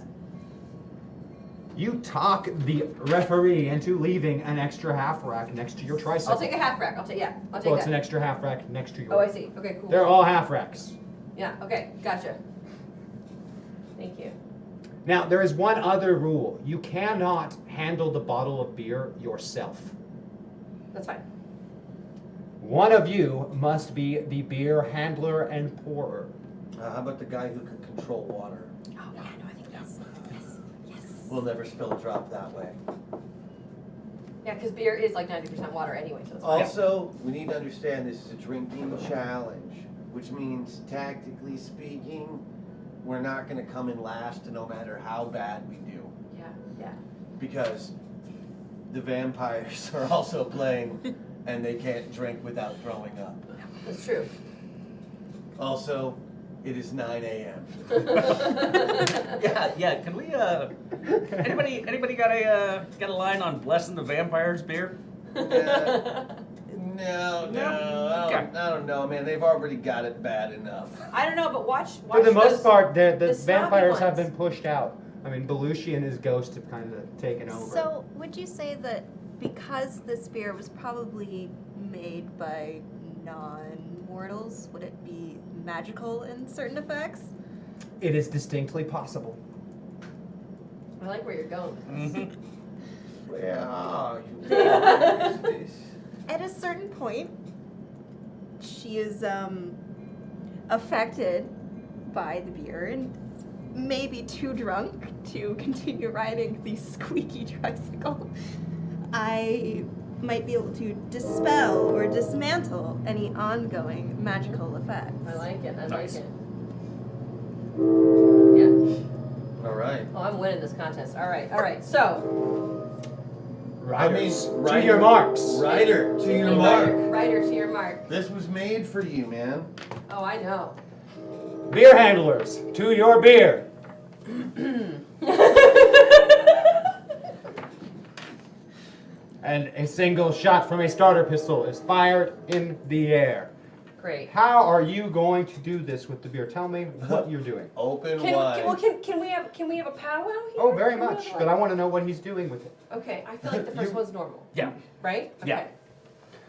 You talk the referee into leaving an extra half rack next to your tricycle. I'll take a half rack. I'll take Well, that. it's an extra half rack next to your. Oh, I see. Okay, cool. They're all half racks. Yeah. Okay. Gotcha. Thank you. Now, there is one other rule. You cannot handle the bottle of beer yourself. That's fine. One of you must be the beer handler and pourer. How about the guy who can control water? Oh, yeah, no, I think that's. Yes. We'll never spill a drop that way. Yeah, because beer is like 90% water anyway, so it's fine. Also, we need to understand this is a drinking challenge, which means, tactically speaking, we're not going to come in last no matter how bad we do. Yeah. Because the vampires are also playing, and they can't drink without throwing up. That's true. Also, it is 9 a.m. Yeah. Can we? Anybody got a line on blessing the vampires beer? No. Okay. I don't know, man. They've already got it bad enough. I don't know, but watch For the most those- part, the the snobby vampires have ones. been pushed out. I mean, Belushi and his ghost have kind of taken over. So, would you say that because this beer was probably made by non-mortals, would it be magical in certain effects? It is distinctly possible. I like where you're going. Where are you? At a certain point, she is affected by the beer and maybe too drunk to continue riding the squeaky tricycle. I might be able to dispel or dismantle any ongoing magical effects. I like it. I Nice. like it. Yeah. All right. Oh, I'm winning this contest. All right. So, Riders, Ryder- to your marks. Ryder, to your mark. Ryder, to your mark. This was made for you, man. Oh, I know. Beer handlers, to your beer. And a single shot from a starter pistol is fired in the air. Great. How are you going to do this with the beer? Tell me what you're doing. Open Can we wide. have a powwow here? Oh, very Can we much. have, But I want to know what he's doing with it. Okay, I feel like the first one's normal, Yeah. right? Yeah. Okay.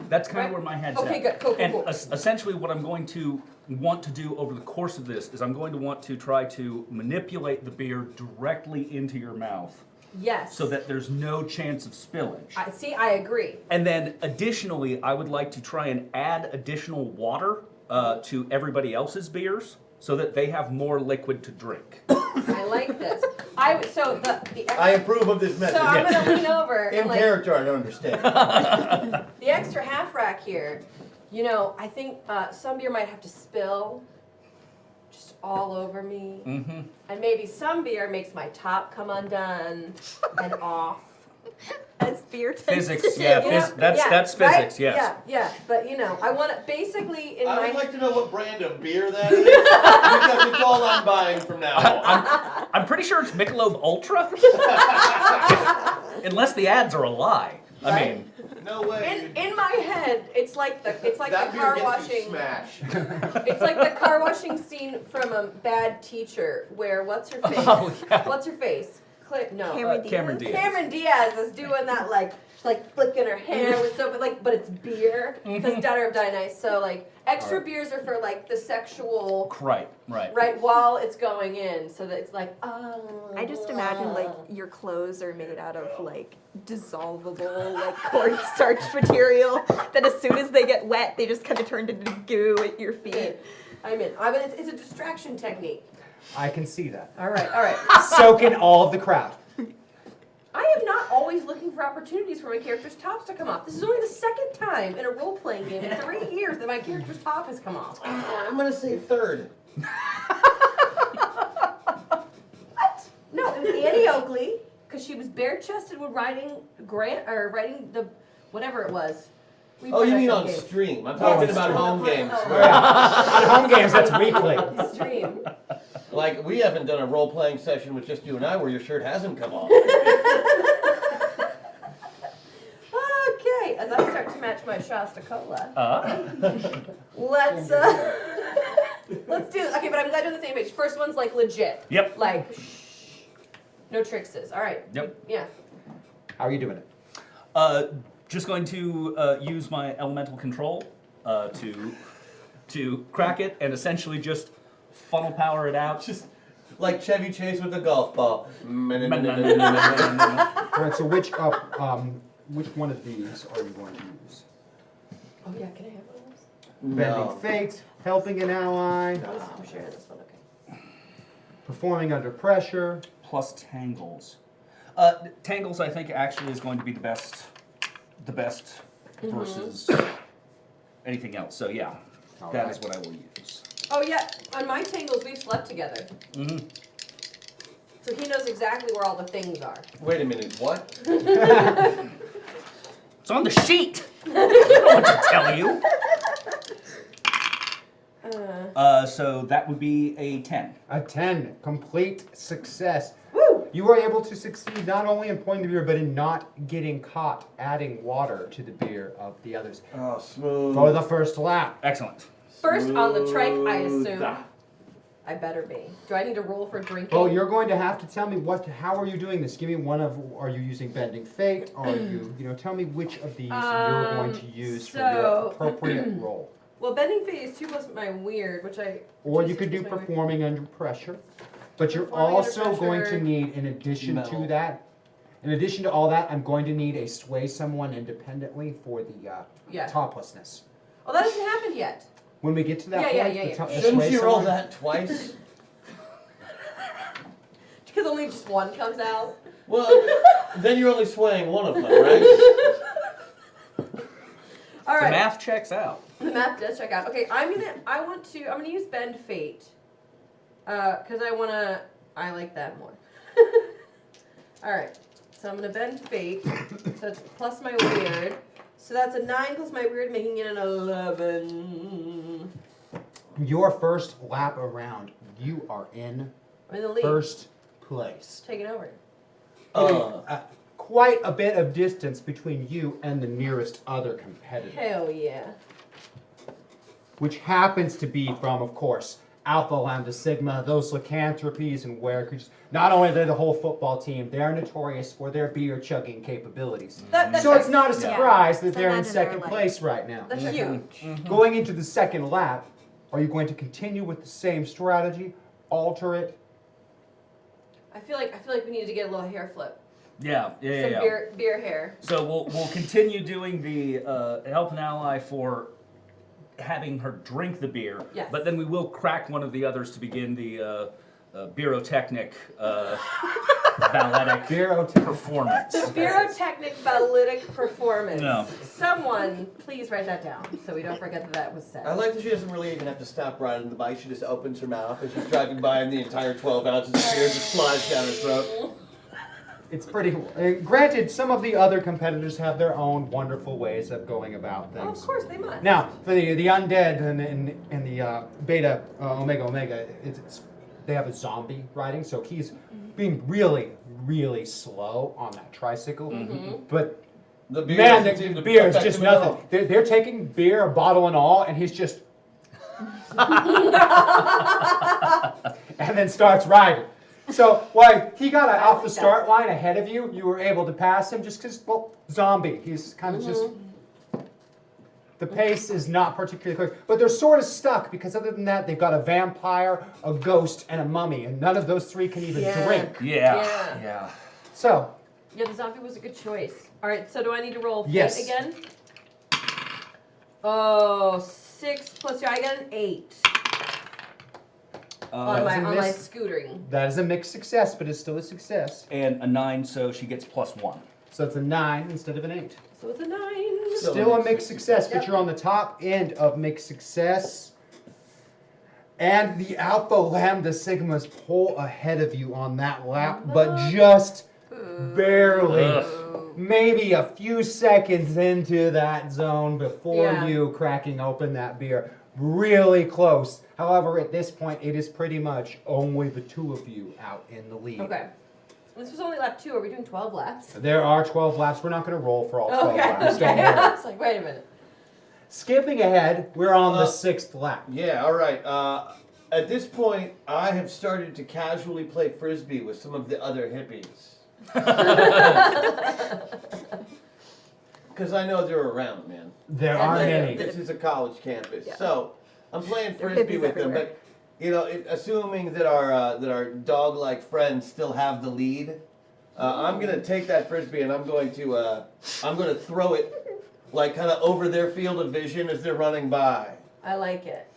That's kind Right. of where my head's Okay, at. good. Cool. And essentially what I'm going to want to do over the course of this is I'm going to want to try to manipulate the beer directly into your mouth Yes. so that there's no chance of spillage. I agree. And then additionally, I would like to try and add additional water to everybody else's beers so that they have more liquid to drink. I like this. I approve of this method. So I'm yes. gonna lean over In and like character, I don't understand. the extra half rack here. You know, I think some beer might have to spill just all over me, Mm-hmm. and maybe some beer makes my top come undone and off. As beer tends Physics, to yeah, do. that's right? physics, yes. Yeah. But you know, I want to basically in I my would like to know what brand of beer that is, because it's all I'm buying from now on. I'm pretty sure it's Michelob Ultra. Unless the ads are a lie. I Right? mean, No way. in my head, it's like that the beer car gets washing. you smashed. It's like the car washing scene from a Bad Teacher, where what's her face? Oh, yeah. What's her face? No. Cameron Diaz. Cameron Diaz is doing that like flicking her hair with soap, but it's beer because daughter of Dionysus. So like extra beers are for like the sexual, right. right while it's going in, so that it's like oh. I just imagine like your clothes are made out of like dissolvable like cornstarch material that as soon as they get wet they just kind of turn into goo at your feet. I'm in. It's a distraction technique. I can see that. All right. Soak in all of the crowd. I am not always looking for opportunities for my character's tops to come off. This is only the second time in a role-playing game in 3 years that my character's top has come off. I'm gonna say third. What? No, it was Annie Oakley, because she was bare-chested when riding the whatever it was. We Oh, played you that mean some on game. stream? I'm talking about home games. On home games, that's weekly. Stream. Like, we haven't done a role-playing session with just you and I where your shirt hasn't come off. Okay, as I start to match back to my Shasta Cola. Let's do. Okay, but I'm glad you're on the same page. First one's like legit. Yep. Like, no trickses. All right. Yep. Yeah. How are you doing it? Just going to use my elemental control to crack it and essentially just funnel power it out. Just like Chevy Chase with the golf ball. All right. So which one of these are you going to use? Oh yeah. Can I have one of those? Bending fate, helping an ally, I'm sharing this one. Okay. performing under pressure. Plus tangles. Tangles, I think, actually is going to be the best versus anything else. So yeah, that is what I will use. Oh yeah. On my tangles, we've slept together. Mm-hmm. So he knows exactly where all the things are. Wait a minute, what? It's on the sheet. I don't know what to tell you. So that would be a 10. A 10, complete success. Woo! You were able to succeed not only in pouring the beer, but in not getting caught adding water to the beer of the others Oh, smooth. for the first lap. Excellent. First on the trike, I Smooth. assume. I better be. Do I need to roll for drinking? Oh, you're going to have to tell me how are you doing this? Give me one of, are you using bending fate? Are you, tell me which of these you're going to use for your appropriate role. Well, bending fate is 2 plus my weird, which I. Or you 2 could do plus my weird. performing under pressure. But you're Performing under also going to pressure. need, in addition Metal. to that, in addition to all that, I'm going to need a sway someone independently for the Yeah. toplessness. Oh, that hasn't happened yet. When we get to that Yeah, point, yeah, yeah, the yeah. Shouldn't sway you roll someone- that twice? Because only just one comes out. Well, then you're only swaying one of them, right? All The right. math checks out. The math does check out. Okay, I'm gonna use bend fate. Cause I like that more. Alright. So I'm gonna bend fate. So it's plus my weird. So that's a 9 plus my weird, making it an 11. Your first lap around, you are in I'm in the lead. first place. Taking over. Quite a bit of distance between you and the nearest other competitor, Hell yeah. which happens to be from, of course, Alpha Lambda Sigma, those lycanthropies and were creatures. Not only are they the whole football team, they're notorious for their beer chugging capabilities. That So it's checks. not a surprise that So they're in imagine they're second like- place right now. That checks out. Going into the second lap, are you going to continue with the same strategy, alter it? I feel like we need to get a little hair flip. Yeah. Some beer hair. So we'll continue doing the help an ally for having her drink the beer, Yes. but then we will crack one of the others to begin the beerotechnic balletic Beerotech. performance. Beerotechnic ballitic performance. No. Someone, please write that down so we don't forget that was said. I like that she doesn't really even have to stop riding the bike. She just opens her mouth as she's driving by and the entire 12 ounces of beer just flies down her throat. It's pretty. Granted, some of the other competitors have their own wonderful ways of going about Oh, of things. course they must. Now, for the undead and the beta omega, they have a zombie riding, so he's being really, really slow on that tricycle. But The beer man, doesn't seem the to beer is affect just him at all. nothing. They're taking beer, a bottle and all, and he's just. And then starts riding. So, while he got off the start line ahead of you, you were able to pass him just because, well, zombie. He's kind of just. The pace is not particularly quick, but they're sort of stuck because other than that, they've got a vampire, a ghost, and a mummy, and none of those three can even drink. Yeah. So, Yeah, the zombie was a good choice. All right, so do I need to roll Yes. fate again? Oh, 6 plus I got an 8 on that's a my miss. scootering. That is a mixed success, but it's still a success. And a 9, so she gets +1. So it's a 9 instead of an 8. So it's a 9. Still a mixed success, but Yep. you're on the top end of mixed success. And the Alpha Lambda Sigmas pull ahead of you on that lap, but just barely. Ugh. Maybe a few seconds into that zone before Yeah. you cracking open that beer. Really close. However, at this point, it is pretty much only the two of you out in the lead. Okay. This was only lap 2. Are we doing 12 laps? There are 12 laps. We're not going to roll for all 12 Okay. laps. Okay. Don't worry. I was like, wait a minute. skipping ahead, we're on the 6th lap. Yeah, all right. At this point, I have started to casually play frisbee with some of the other hippies. Because I know they're around, man. There are many. This is a college campus, Yeah. so I'm playing There are frisbee hippies with them. everywhere. But you know, assuming that our dog-like friends still have the lead, I'm gonna take that frisbee and I'm going to throw it like kind of over their field of vision as they're running by. I like it.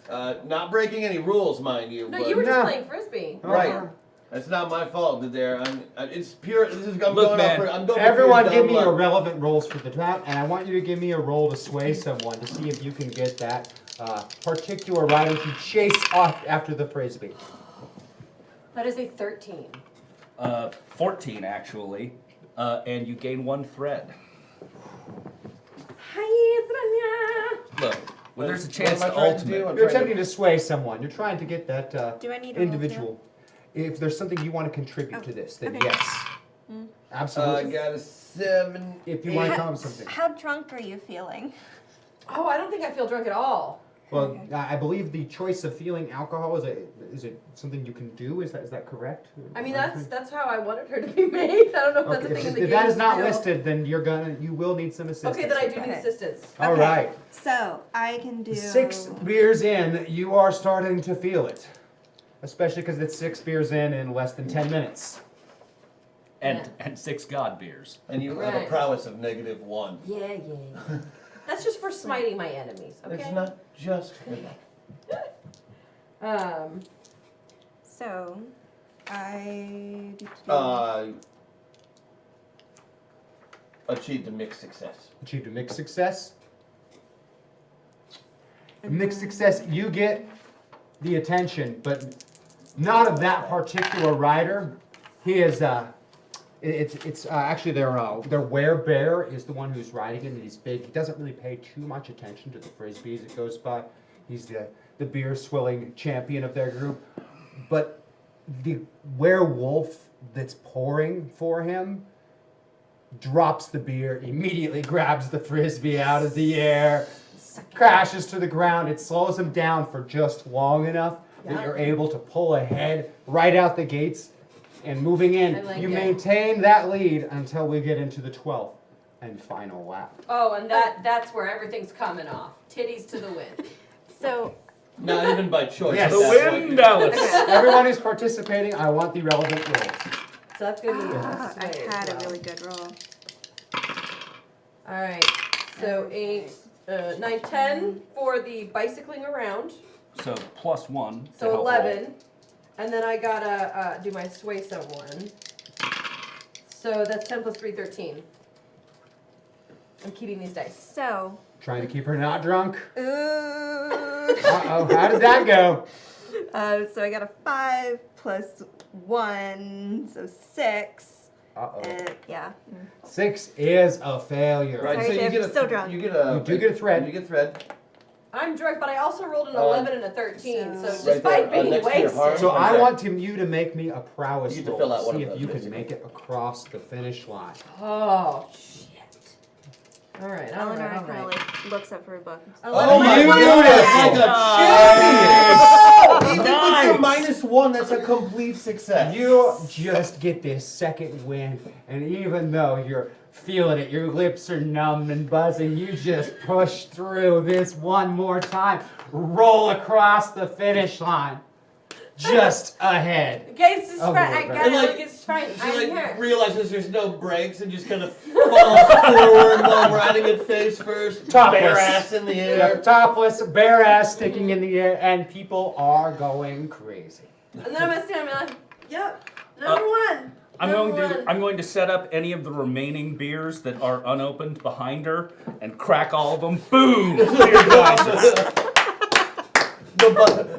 Not breaking any rules, mind you. No, but- you were No. just playing frisbee. Right. That's not my fault that they're. It's pure. This is. I'm Look, going man, off. I'm going. Everyone for give me dumb your luck. relevant rolls for the drought, and I want you to give me a roll to sway someone to see if you can get that particular rider to chase off after the frisbee. That is a 13. 14 actually, and you gain 1 thread. Look, when there's a chance What to am I trying to do? ultimate. I'm You're trying attempting to sway someone. You're trying to get that Do I need a roll individual. If there's something you want to contribute to this, then okay. yes. I Absolutely. got a 7. If you want to come up with something. How drunk are you feeling? Oh, I don't think I feel drunk at all. Well, I believe the choice of feeling alcohol is it something you can do? Is that correct? I mean, that's how I wanted her to be made. I don't know if that's Okay, a thing in if the game. that is not still. listed, then you will need some assistance. Okay, then I do with need that. assistance. All Okay. right. So I can do 6 beers in, you are starting to feel it. Especially because it's 6 beers in less than 10 minutes. And 6 god beers. And you have a Right. prowess of -1. Yeah. That's just for smiting my enemies, okay? It's not just for that. So I Achieved a mixed success. Achieved a mixed success. Mixed success, you get the attention, but not of that particular rider. He is it's actually their werebear is the one who's riding it, and he's big. He doesn't really pay too much attention to the frisbee as it goes by. He's the beer swilling champion of their group. But the werewolf that's pouring for him drops the beer, immediately grabs the frisbee out of the air, crashes to the ground. It slows him down for just long enough that you're able to pull ahead right out the gates. And moving in, I like you it. maintain that lead until we get into the 12th and final lap. Oh, and that's where everything's coming off. Titties to the wind. so Not even by choice. Yes. at The that point. wind, Alice! Everyone who's participating, I want the relevant rolls. So that's gonna be I sway had as a well. really good roll. All right. So 8, 9, 10 for the bicycling around. So +1. to So help 11. And then I gotta do my sway someone. So that's 10 plus 3, 13. I'm keeping these dice. So Trying to keep her not drunk. ooh. Uh-oh, how did that go? So I got a 5 plus 1, so 6. Uh-oh. And yeah. 6 is a failure. Right, Sorry, so you Chef, get a still drunk. You get a. You do get a thread. You get thread. I'm drunk, but I also rolled an Um, 11 and a 13. So Right despite there, being next to your heart. wasted. So I Okay. want you to make me a prowess You get to roll fill out to one see of if those, you can basically. make it across the finish line. Oh, shit. All right, all Eleanor right, all kind of right. like looks up her book. Oh my You god! did it! Even with your -1, that's a complete success. You just get this second win, and even though you're feeling it, your lips are numb and buzzing, you just push through this one more time, roll across the finish line, just ahead. Guys, it's Oh, fine. Lord, I got right. it. And, Like, it's fine. She I'm here. realizes there's no brakes and just kind of falls forward while riding it face first, Topless. bare ass in the air. Yep, topless, bare ass sticking in the air, and people are going crazy. And then I'm gonna stand and be like, yep, number one. I'm Number going to one. I'm going to set up any of the remaining beers that are unopened behind her and crack all of them. Boom! Beer glasses.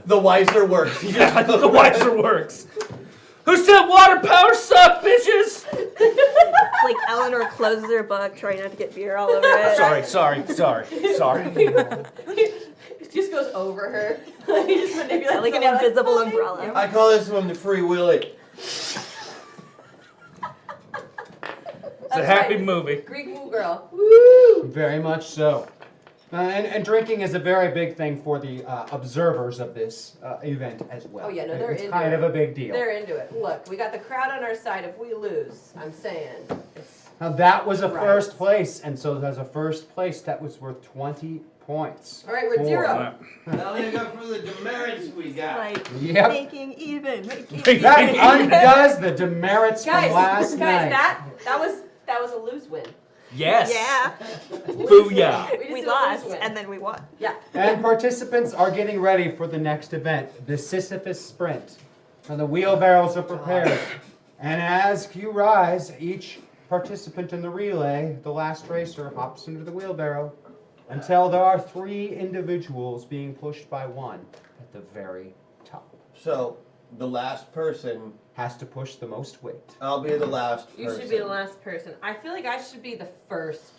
The wiser works. Yeah, the wiser works. Who said water power suck, bitches? Like Eleanor closes her book, trying not to get beer all over it. Sorry. It just goes over her. He just manipulates Like an the water. invisible Oh, thank umbrella. you. I call this one the Free Willy. It's a That's happy right. movie. Greek woo girl. Woo! Very much so. And drinking is a very big thing for the observers of this event as well. Oh, yeah, no, they're It's into kind it. of a big deal. They're into it. Look, we got the crowd on our side. If we lose, I'm saying. Now that was a Right. first place, and so as a first place, that was worth 20 points. All right, we're for- 0. Now we go for the demerits we got. Like Yep. making even. That undoes the demerits from last night. that was a lose win. Yes. Yeah. Booyah. just We did a lose lost win. and then we won. Yeah. And participants are getting ready for the next event, the Sisyphus Sprint. And the wheelbarrows are prepared. And as you rise, each participant in the relay, the last racer, hops into the wheelbarrow until there are 3 individuals being pushed by one at the very top. So the last person, Has to push the most weight. I'll be the last person. You should be the last person. I feel like I should be the first.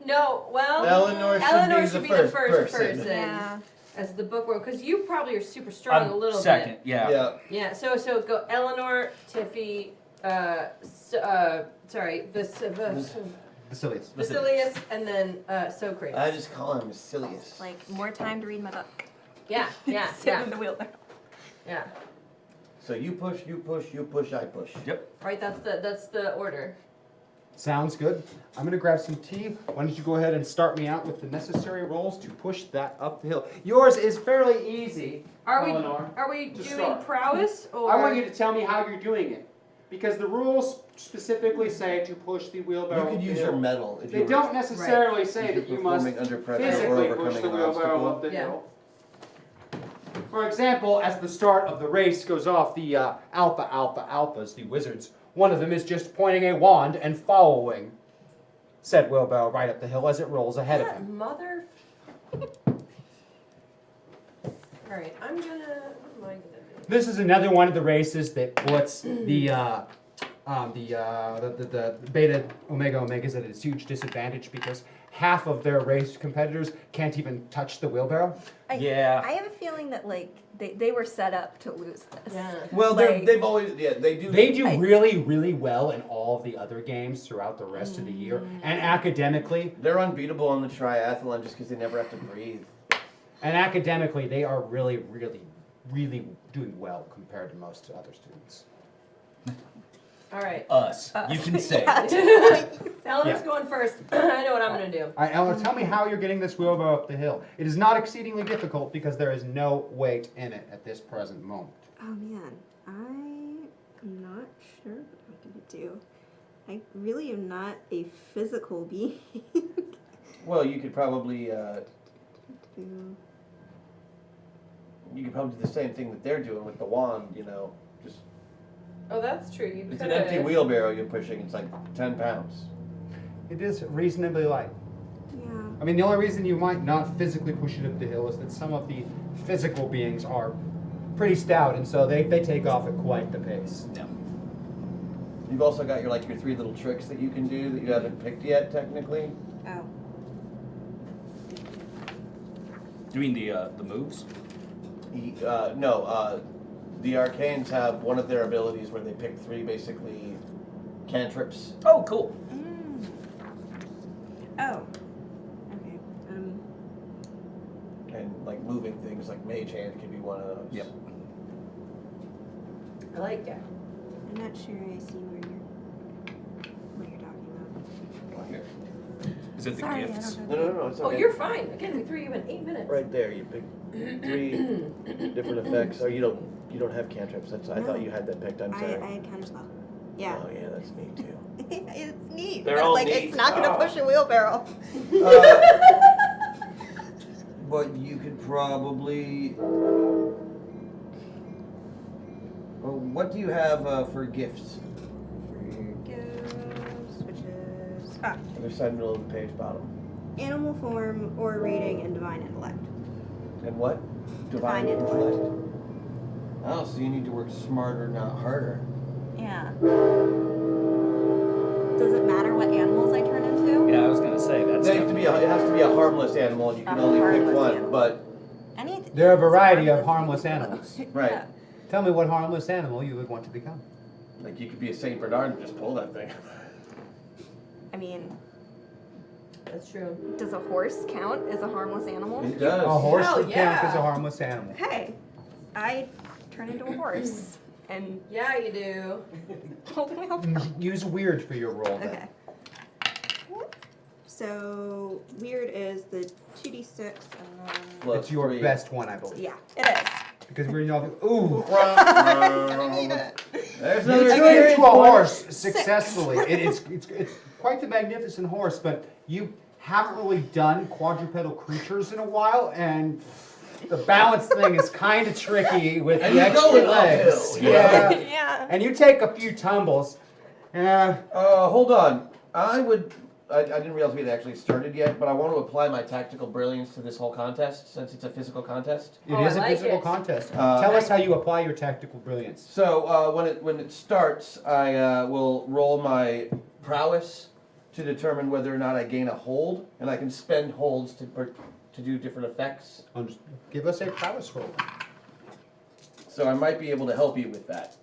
No, well, Eleanor should be the first person. Yeah. as the bookworm, because you probably are super strong a little second, bit. yeah. Yeah. Yeah. So go Eleanor, Tiffy, Basilius. Basilius, and then Socrates. I just call him Basilius. Like more time to read my book. Yeah. Yeah. Sit Yeah. in the wheelbarrow. Yeah. So you push, I push. Yep. Right. That's the order. Sounds good. I'm gonna grab some tea. Why don't you go ahead and start me out with the necessary rolls to push that up the hill. Yours is fairly easy, Eleanor. Are we To doing start. prowess or? I want you to tell me how you're doing it. Because the rules specifically say to push the wheelbarrow You could up the use hill. your medal if They you don't necessarily say if you're that you must performing under pressure or physically push overcoming the an wheelbarrow obstacle. up the Yeah. hill. For example, as the start of the race goes off, the Alphas, the wizards, one of them is just pointing a wand and following said wheelbarrow right up the hill as it rolls ahead of That him. mother. All right, I'm gonna. What am I gonna do? This is another one of the races that puts the beta omegas at a huge disadvantage because half of their race competitors can't even touch the wheelbarrow. Yeah. I have a feeling that like they were set up to lose this. Yeah. Well, Like- they've always, they do. They do I- really, really well in all of the other games throughout the rest of the year. And academically, They're unbeatable on the triathlon just because they never have to breathe. they are really, really, really doing well compared to most other students. All right. Us. You can say. Eleanor's going first. I know what I'm gonna do. All right, Ella, tell me how you're getting this wheelbarrow up the hill. It is not exceedingly difficult because there is no weight in it at this present moment. Oh man, I'm not sure what I'm gonna do. I really am not a physical being. Well, you could probably do the same thing that they're doing with the wand. Just Oh, that's true. You it's could an empty wheelbarrow you're pushing. It's like 10 pounds. It is reasonably light. Yeah. I mean, the only reason you might not physically push it up the hill is that some of the physical beings are pretty stout, and so they take off at quite the pace. No. You've also got your 3 little tricks that you can do that you haven't picked yet, technically. Oh. You mean the moves? No, the Arcanes have one of their abilities where they pick 3 basically cantrips. Oh, cool. Mm. Oh. Okay. And like moving things, like Mage Hand can be one of those. Yep. I like it. I'm not sure I see what you're talking about. Well, here. Is it the Sorry, I gifts? don't No, it's Oh, okay. you're fine. Again, we threw you in 8 minutes. Right there. You pick 3 different effects. Oh, you don't have cantrips. I No. thought you had that picked. I'm sorry. I had counterspell. Yeah. Oh yeah, that's neat too. It's neat. They're but all like neat. it's not gonna Oh. push a wheelbarrow. But you could probably. Well, what do you have for gifts? Which is Other side, middle of the page, bottom. animal form or reading and divine intellect. And what? Divine intellect. Oh, so you need to work smarter, not harder. Yeah. Does it matter what animals I turn into? Yeah, I was gonna say that's. It has to be a harmless animal, and you can A only pick harmless one. animal. But Anything. There are a variety of harmless animals. right, Yeah. Tell me what harmless animal you would want to become. like you could be a Saint Bernard and just pull that thing. I mean, That's true. Does a horse count as a harmless animal? It does. A horse Hell would count yeah. as a harmless animal. Okay. I turn into a horse. And Yeah, you do. hold my health. Use weird for your roll then. Okay. So weird is the 2d6 and then Plus It's your 3. best one, I believe. yeah, it is. Because we're all ooh. I need it. There's You another turn experience into a point. horse successfully. It's quite the magnificent horse, but you haven't really done quadrupedal creatures in a while, and the balance thing is kind of tricky with And the you're extra going legs. uphill, you know? Yeah. Yeah. And you take a few tumbles. Yeah. Hold on. I didn't realize we had actually started yet, but I want to apply my tactical brilliance to this whole contest since it's a physical contest. It Oh, is I a like physical it. contest. Uh, Tell us how you apply your tactical brilliance. So when it starts, I will roll my prowess to determine whether or not I gain a hold, and I can spend holds to do different effects. Give us a prowess roll. So I might be able to help you with that.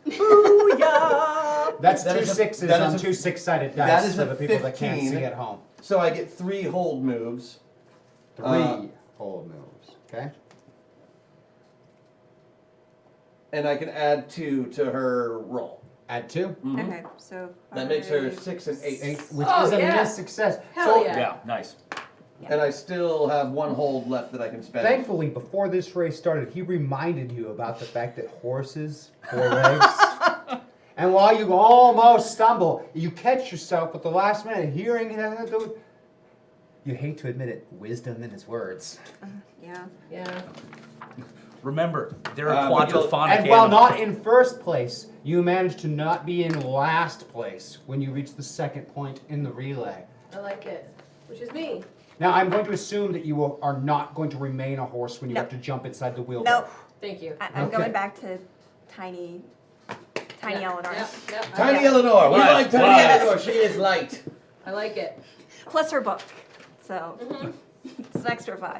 Booyah! That's That two is a- sixes that is on a- two six-sided that dice is for a the people that can't 15. see at home. So I get 3 hold moves. 3 hold moves. Okay. And I can add 2 to her roll. Add 2. Mhm. Okay, so That makes her 5, 6 and 8. 8, which Oh, is a yeah. miss success. Hell so, yeah. Yeah, nice. And I still have 1 hold left that I can spend. thankfully, before this race started, he reminded you about the fact that horses, 4 legs. And while you almost stumble, you catch yourself at the last minute hearing you hate to admit it, wisdom in his words. Yeah. Yeah. Remember, they're a But you'll- quadrophonic And while animal. not in first place, you managed to not be in last place when you reached the second point in the relay. I like it. Which is me. Now, I'm going to assume that you are not going to remain a horse when you No. have to jump inside the wheel. Nope. Thank you. I'm Okay. going back to tiny Eleanor. Yep, yep. I Tiny like it. Eleanor. We Right, like Tiny right. Eleanor. She is light. I like it. Plus her book. So it's an extra 5.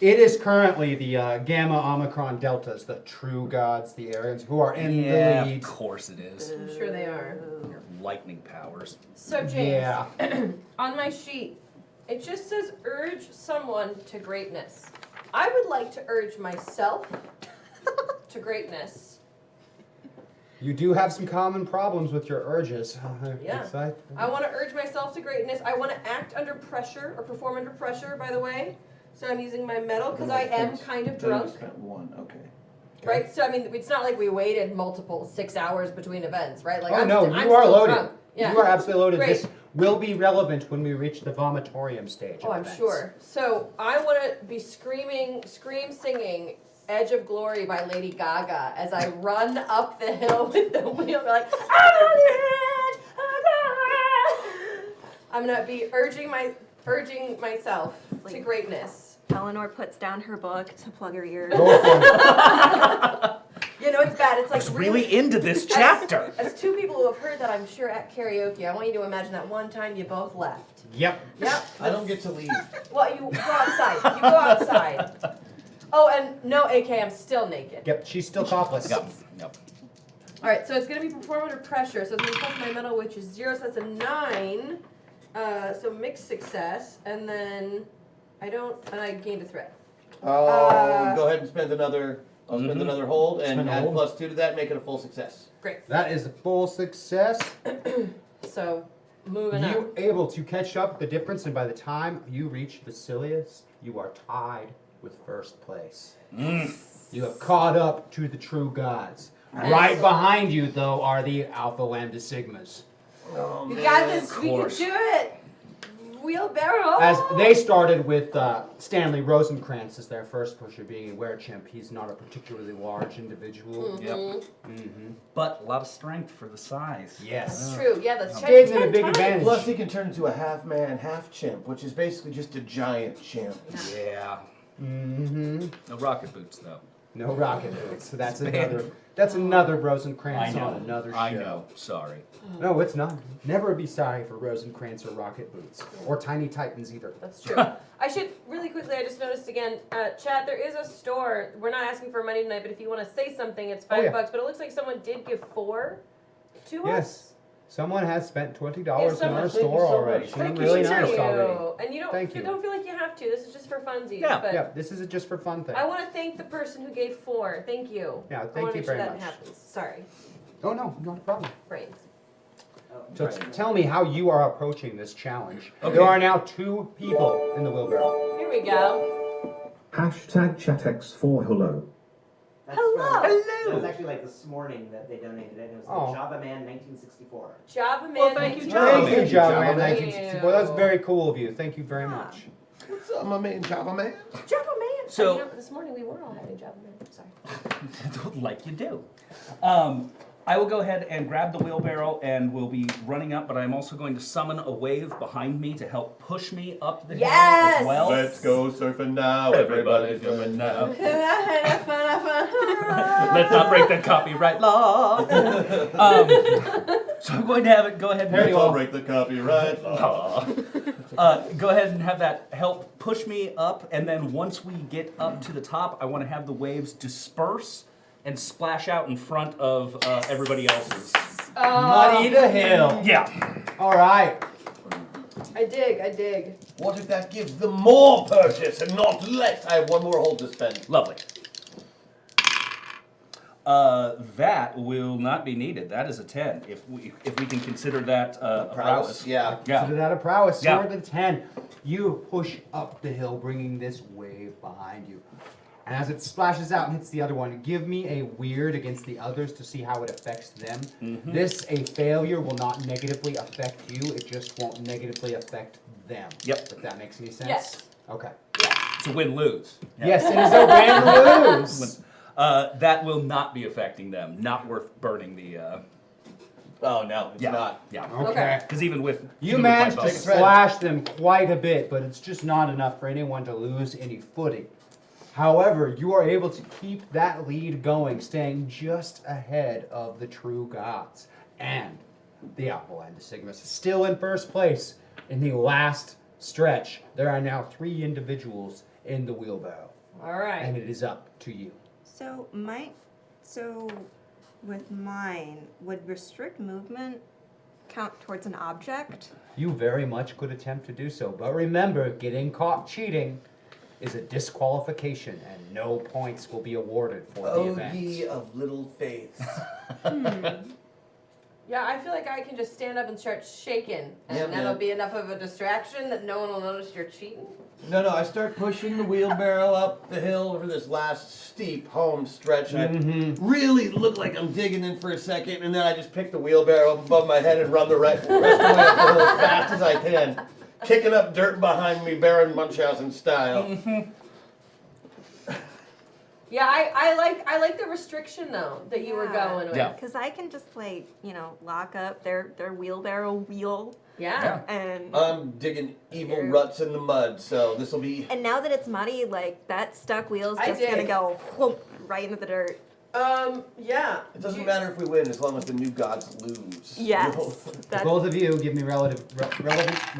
It is currently the Gamma, Omicron, Deltas, the true gods, the Aryans, who are in Yeah, the of lead. course it is. I'm sure they are. Your lightning powers. So James, Yeah. on my sheet, it just says urge someone to greatness. I would like to urge myself to greatness. You do have some common problems with your urges. Yeah. It's I want to urge myself to greatness. I want to act under pressure or perform under pressure, by the way. So I'm using my metal because I am kind of drunk, Spent 1. Okay. right? So I mean, it's not like we waited multiple 6 hours between events, right? Like Oh I'm no, I'm you are still loaded. drunk. Yeah. You are absolutely loaded. Great. This will be relevant when we reach the vomitorium stage. Oh, of I'm events. sure. So I want to be singing "Edge of Glory" by Lady Gaga as I run up the hill with the wheel, like I'm on the edge of glory. I'm gonna be urging myself to greatness. Eleanor puts down her book to plug her ears. Go for it. You know, it's bad. It's I like was really into this chapter. As 2 people who have heard that, I'm sure at karaoke, I want you to imagine that one time you both left. Yep. Yep. I don't get to leave. Well, you go outside. You go outside. Oh, and no, AK, I'm still naked. Yep. She's still topless. Yep. Yep. All right, so it's going to be performed under pressure. So it's going to be plus my metal, which is 0, so that's a 9. So mixed success, and then and I gained a threat. Go ahead and spend another. I'll spend Mhm. another hold and Spend a add hold. +2 to that, make it a full success. Great. That is a full success. So moving You up. able to catch up the difference, and by the time you reach Vasilius, you are tied with first place. You have caught up to the true gods. Right behind you, though, are the Alpha Lambda Sigmas. Oh, You man. got this. We can course. do it. Wheelbarrow. As they started with Stanley Rosenkrantz as their first pusher, being a werechimp. He's not a particularly large individual. Yep. Mm-hmm. But a lot of strength for the size. Yes. That's true. Yeah, that's Gave them a 10 big times. advantage. Plus, he can turn into a half man, half chimp, which is basically just a giant chimp. Yeah. Mm-hmm. No rocket boots though. No rocket boots. So that's Man. another Rosenkrantz I know. on another show. I know. Sorry. No, it's not. Never be sorry for Rosenkrantz or rocket boots. Or Tiny Titans either. That's true. I should really quickly. I just noticed again, Chad. There is a store. We're not asking for money tonight, but if you want to say something, it's $5. yeah. But it looks like someone did give 4 to Yes. us. Someone has spent $20 Yeah, in someone- our thank you store so already. much. Feeling Thank really you. nice Thank already. you. And you Thank you. don't feel like you have to. This is just for funsies. Yeah. But Yeah, this is a just for fun thing. I want to thank the person who gave 4. Thank you. Yeah, I thank want you to make sure very that much. happens. Sorry, Oh no, not a problem. brains. Oh, So right. tell me how you are approaching this challenge. Okay. There are now 2 people in the wheelbarrow. Here we go. Hashtag ChatX4Hello. That's Hello. That was actually like this morning that they donated it. It was Oh. the Java Man 1964. Java Man. Well, thank you, 1964. Java Thank you, Man. Java Man Java Man. 1964. That's very cool of you. Thank you very Yeah. much. What's up, my man, Java Man? Java Man. So- you know, this morning we were all having Java Man. Sorry. Like you do. I will go ahead and grab the wheelbarrow and we'll be running up, but I'm also going to summon a wave behind me to help push me up the hill Yes! as well. Let's go surfing now. Everybody's going now. Let's Let's not break the copyright law. So I'm going to have it go ahead and Let's all break the copyright law. go ahead and have that help push me up, and then once we get up to the top, I want to have the waves disperse and splash out in front of everybody else's. Muddy the hill. Yeah. All right. I dig. What if that gives them more purchase and not less? I have one more hold to spend. Lovely. That will not be needed. That is a 10. If we can consider that a prowess. Yeah. Consider that a prowess. Yeah. Sword to 10. You push up the hill, bringing this wave behind you. And as it splashes out and hits the other one, give me a weird against the others to see how it affects them. This, a failure, will not negatively affect you. It just won't negatively affect them. Yep. If that makes any sense. Yes. Okay. It's a win-lose. Yeah. Yes, it is a win-lose. That will not be affecting them. Not worth burning the. Oh, no, it's Yeah. not. Yeah. Okay. Because even with You even with my managed to bonus- slash them quite a bit, but it's just not enough for anyone to lose any footing. However, you are able to keep that lead going, staying just ahead of the true gods. And the Outland of Sigmas is still in first place in the last stretch. There are now 3 individuals in the wheelbarrow, All right. and it is up to you. So with mine, would restrict movement count towards an object? You very much could attempt to do so, but remember, getting caught cheating is a disqualification, and no points will be awarded for the Oh, event. ye of little faith. Yeah, I feel like I can just stand up and start shaking, and Yep, that'll yep. be enough of a distraction that no one will notice you're cheating. No, I start pushing the wheelbarrow up the hill for this last steep home stretch. And I really look like I'm digging in for a second, and then I just pick the wheelbarrow up above my head and run the rest of the way up the hill as fast as I can, kicking up dirt behind me, Baron Munchausen style. Yeah, I like the restriction though that you were Yeah. going with. Yeah. Because I can just lock up their wheelbarrow wheel Yeah. and I'm digging evil ruts in the mud, so this will be. and now that it's muddy, like that stuck wheel's I just dig. gonna go whoop, right into the dirt. Yeah. It doesn't matter if we win as long as the new gods lose. Yes. That's Both of you give me relevant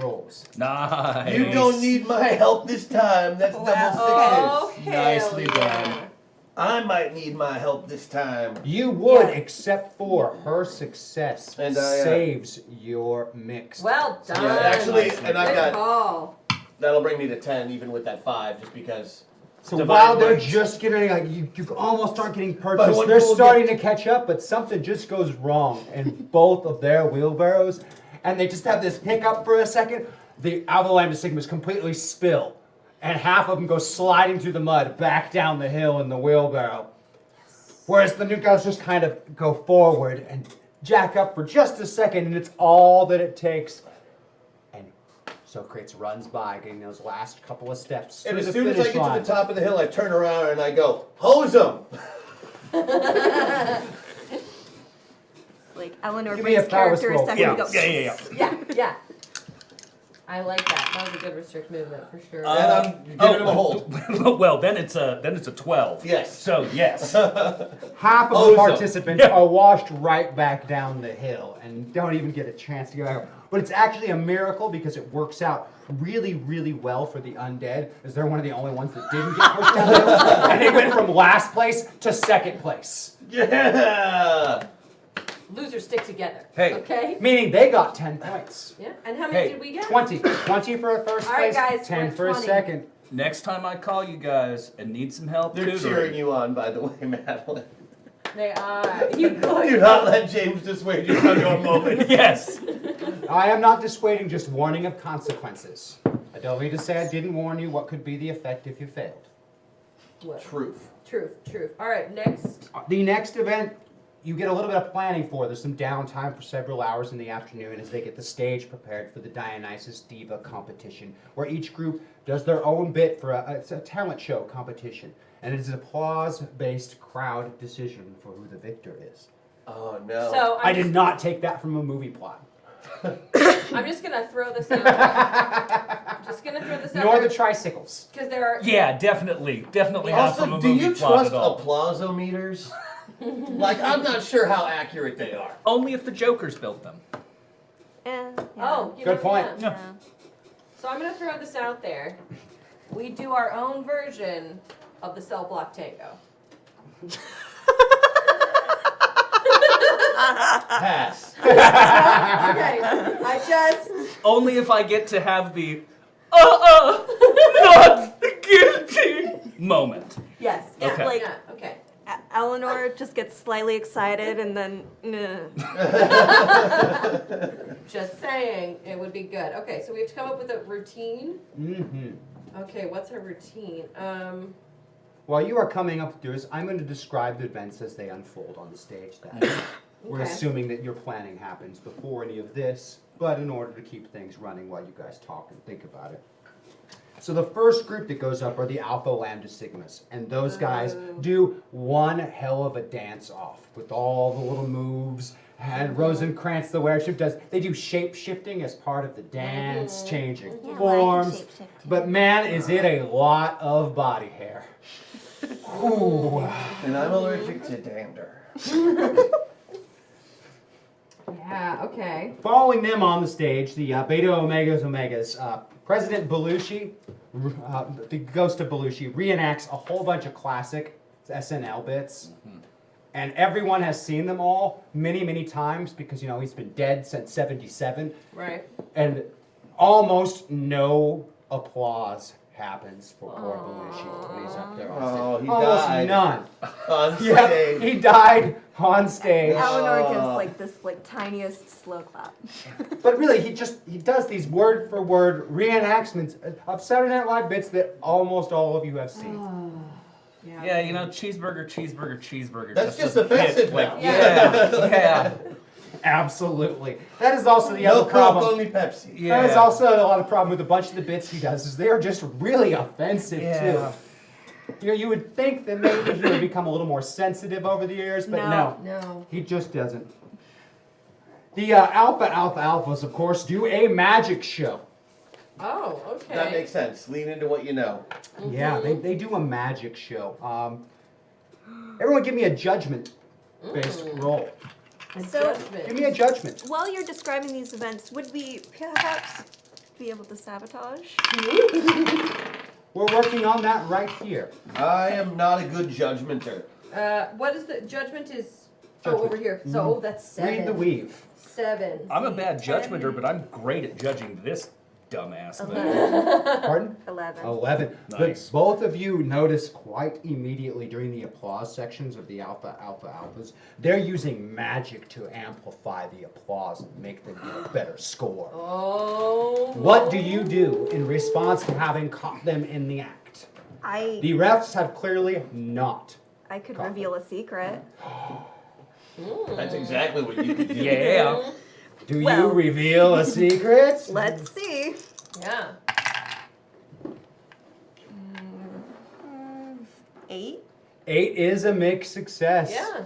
rolls. Nice. You don't need my help this time. That's double sixes. Oh, hell Nicely yeah. done. I might need my help this time. You would, Yeah. except for her success And saves your mix. Well done. Yeah, actually, and I've Good got call. that'll bring me to 10, even with that 5, just because. So divine while they're might. just getting, like, you almost aren't getting But purchased, one they're cool starting gift. to catch up, but something just goes wrong in both of their wheelbarrows, and they just have this hiccup for a second. The Avalanche of Sigmas completely spill, and half of them go sliding through the mud back down the hill in the wheelbarrow. Whereas the new guys just kind of go forward and jack up for just a second, and it's all that it takes. And Socrates runs by, getting those last couple of steps. And through as the soon as I finish get line. to the top of the hill, I turn around and I go, hose them! like Eleanor Give me a Briggs' prowess character a roll. second Yeah, ago. yeah. Yeah. I like that. That was a good restrict movement for sure. And I'm giving him a hold. Well, then it's a 12. Yes. So yes. Half of Ozone. the participants are washed right back down the hill and don't even get a chance to get back up. But it's actually a miracle because it works out really, really well for the undead, as they're one of the only ones that didn't get pushed down the hill. And they went from last place to second place. Yeah! Losers losers stick together. Hey. Okay? Meaning they got 10 points. Yeah. And how many Hey, did we get? 20. 20 for a first All right, place, guys, 10 we're for a 20. second. Next time I call you guys and need some help They're cheering tutoring, you on, by the way, Madeline. They are. You Do not let James dissuade you from your moment. yes. I am not dissuading, just warning of consequences. I don't need to say I didn't warn you what could be the effect if you failed. What? Truth. Truth. All right, next. The next event, you get a little bit of planning for. There's some downtime for several hours in the afternoon as they get the stage prepared for the Dionysus Diva competition, where each group does their own bit for it's a talent show competition. And it is an applause-based crowd decision for who the victor is. Oh, no. So I did not take that from a movie plot. I'm just gonna throw this out. I'm just gonna throw this out. Nor the tricycles. Because there are. Yeah, definitely not from Also, a do movie you plot trust at all. applausometers? Like, I'm not sure how accurate they are. Only if the Joker's built them. Yeah. Oh, you Good know, point. yeah. Yeah. So I'm gonna throw this out there. We do our own version of the cell block tango. Pass. Okay, I just. Only if I get to have the not guilty moment. Yes. Yeah, Okay. like Yeah. Okay. Eleanor just gets slightly excited and then Just saying, it would be good. Okay, so we have to come up with a routine. Mm-hmm. Okay, what's our routine? While you are coming up through this, I'm going to describe the events as they unfold on the stage. We're Okay. assuming that your planning happens before any of this, but in order to keep things running while you guys talk and think about it. So the first group that goes up are the Alpha Lambda Sigmas, and those guys do one hell of a dance off with all the little moves. And Rosencrantz, the werewolf, does. They do shape shifting as part of the dance, changing Yeah, forms. shape-shifting. But man, is it a lot of body hair. Ooh. And I'm allergic to dander. Yeah, okay. Following them on the stage, the Beta Omegas, President Belushi, the ghost of Belushi, reenacts a whole bunch of classic SNL bits. And everyone has seen them all many, many times because, you know, he's been dead since 77. Right. And almost no applause happens for poor Belushi when he's up there on stage. Oh, he Almost died. none. On Yeah, stage. he died on stage. Eleanor gives like this tiniest slow clap. But really, he does these word for word reenactments of Saturday Night Live bits that almost all of you have seen. Yeah, you know, cheeseburger. That's just doesn't fit offensive well. now. Yeah. Absolutely. That is also the No other problem. Coke, only Pepsi. Yeah. That is also a lot of problem with a bunch of the bits he does is they are just really offensive Yeah. too. You know, you would think that maybe he would become a little more sensitive over the years, but no. No. He just doesn't. The Alphas, of course, do a magic show. Oh, okay. That makes sense. Lean into what you know. Yeah, they do a magic show. Everyone give me a judgment-based roll. So- Give me a judgment. While you're describing these events, would we perhaps be able to sabotage? We're working on that right here. I am not a good judgmenter. What is the judgment is? Judgment. Oh, over here. So that's 7. Read the weave. 7. I'm a bad judgmenter, but I'm great at judging this dumbass thing. Pardon? 11. 11. Nice. But both of you notice quite immediately during the applause sections of the Alphas, they're using magic to amplify the applause and make them get a better score. Oh. What do you do in response to having caught them in the act? The refs have clearly not. I could reveal a secret. That's exactly what you could do. Yeah. Do you Well- reveal a secret? Let's see. Yeah. 8. 8 is a mixed success. Yeah.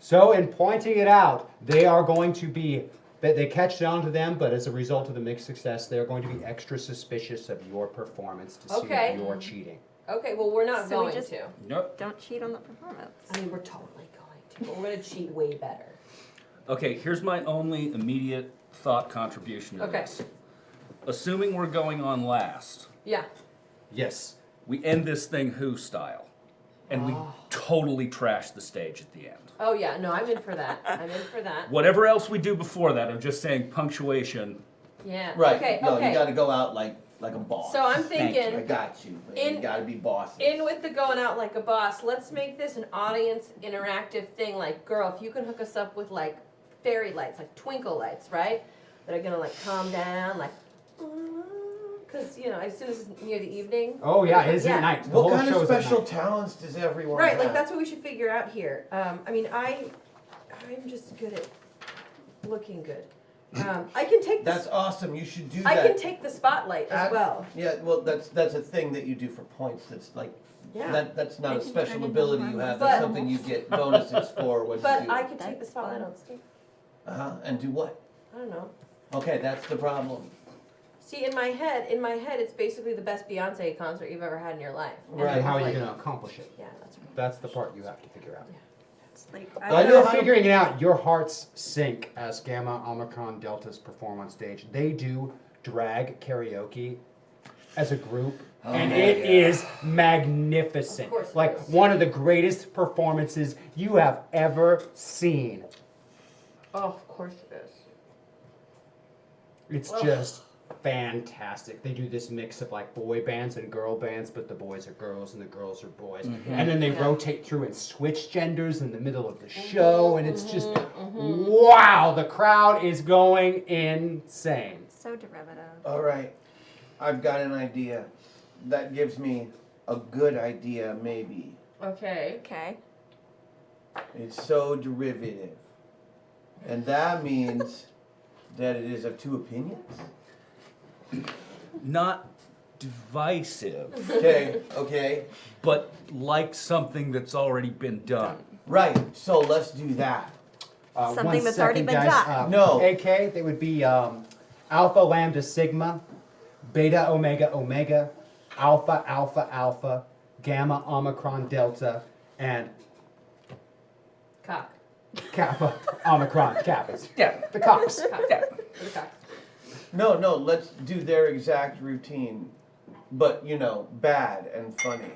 So in pointing it out, they are going to be, they catch on to them, but as a result of the mixed success, they're going to be extra suspicious of your performance to see Okay. if you're cheating. Okay, well, we're not So we going just- to. Nope. Don't cheat on the performance. I mean, we're totally going to, but we're going to cheat way better. Okay, here's my only immediate thought contribution to Okay. this. Assuming we're going on last, Yeah. Yes. we end this thing Who style. and we totally trash the stage at the end. Oh yeah, no, I'm in for that. I'm in for that. Whatever else we do before that, I'm just saying punctuation. Yeah. Right. Okay. No, Okay. you got to go out like a boss. So I'm Thank you. I thinking, got you. In- You got to be bossy. in with the going out like a boss. Let's make this an audience interactive thing. Like, girl, if you can hook us up with like fairy lights, like twinkle lights, right? That are gonna like calm down, like, because as soon as it's near the evening. Oh yeah, it is at night. The What whole kind of show is at special night. talents does everyone Right, have? like that's what we should figure out here. I mean, I'm just good at looking good. I can take That's the, awesome. You should do I that. can take the spotlight as well. Yeah, well, that's a thing that you do for points. That's like Yeah. that's not I a can special turn into ability you Arnold. have. But- That's something you get bonuses for when But you do. I can take the That's spotlight fun. on Steve. And do what? I don't know. Okay, that's the problem. See, in my head, it's basically the best Beyonce concert you've ever had in your life. And Right. I And how are was you like, going to accomplish it? Yeah, that's right. That's the part you have to figure out. It's like I While know you're how to- figuring it out, your hearts sink as Gamma, Omicron, Deltas perform on stage. They do drag karaoke as a group, and it is magnificent. Of course it Like is. one of the greatest performances you have ever seen. Oh, of course it is. It's Ugh. just fantastic. They do this mix of like boy bands and girl bands, but the boys are girls and the girls are boys. And then they Yeah. rotate through and switch genders in the middle of the show, and it's just wow, the crowd is going insane. so derivative. All right, I've got an idea. That gives me a good idea, maybe. Okay. Okay. It's so derivative, and that means that it is of two opinions. Not divisive, Okay, but like something that's already been done. right. So let's do that. Something One that's already second, been guys. done. No. AK, they would be alpha, lambda, sigma, beta, omega, omega, alpha, alpha, alpha, gamma, omicron, delta, and Cock. kappa, omicron, kappas. Yeah. The cocks. Cock. Yeah. For the cock. No, let's do their exact routine, but bad and funny.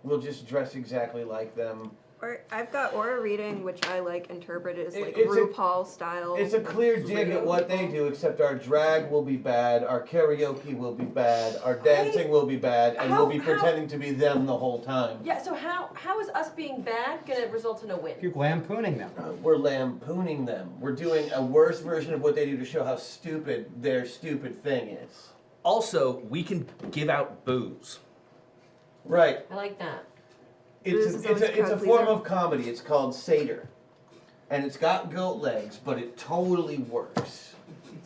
We'll just dress exactly like them. Or I've got aura reading, which I like interpreted as like It's a- RuPaul style. It's a clear dig at what they do, except our drag will be bad, our karaoke will be bad, our dancing will be bad, and we'll be How- pretending to be them the whole time. Yeah. So how is us being bad gonna result in a win? You're lampooning them. We're lampooning them. We're doing a worse version of what they do to show how stupid their stupid thing is. Also, we can give out booze. Right. I like that. Booze is always It's a crowd form pleaser. of comedy. It's called satyr. And it's got goat legs, but it totally works.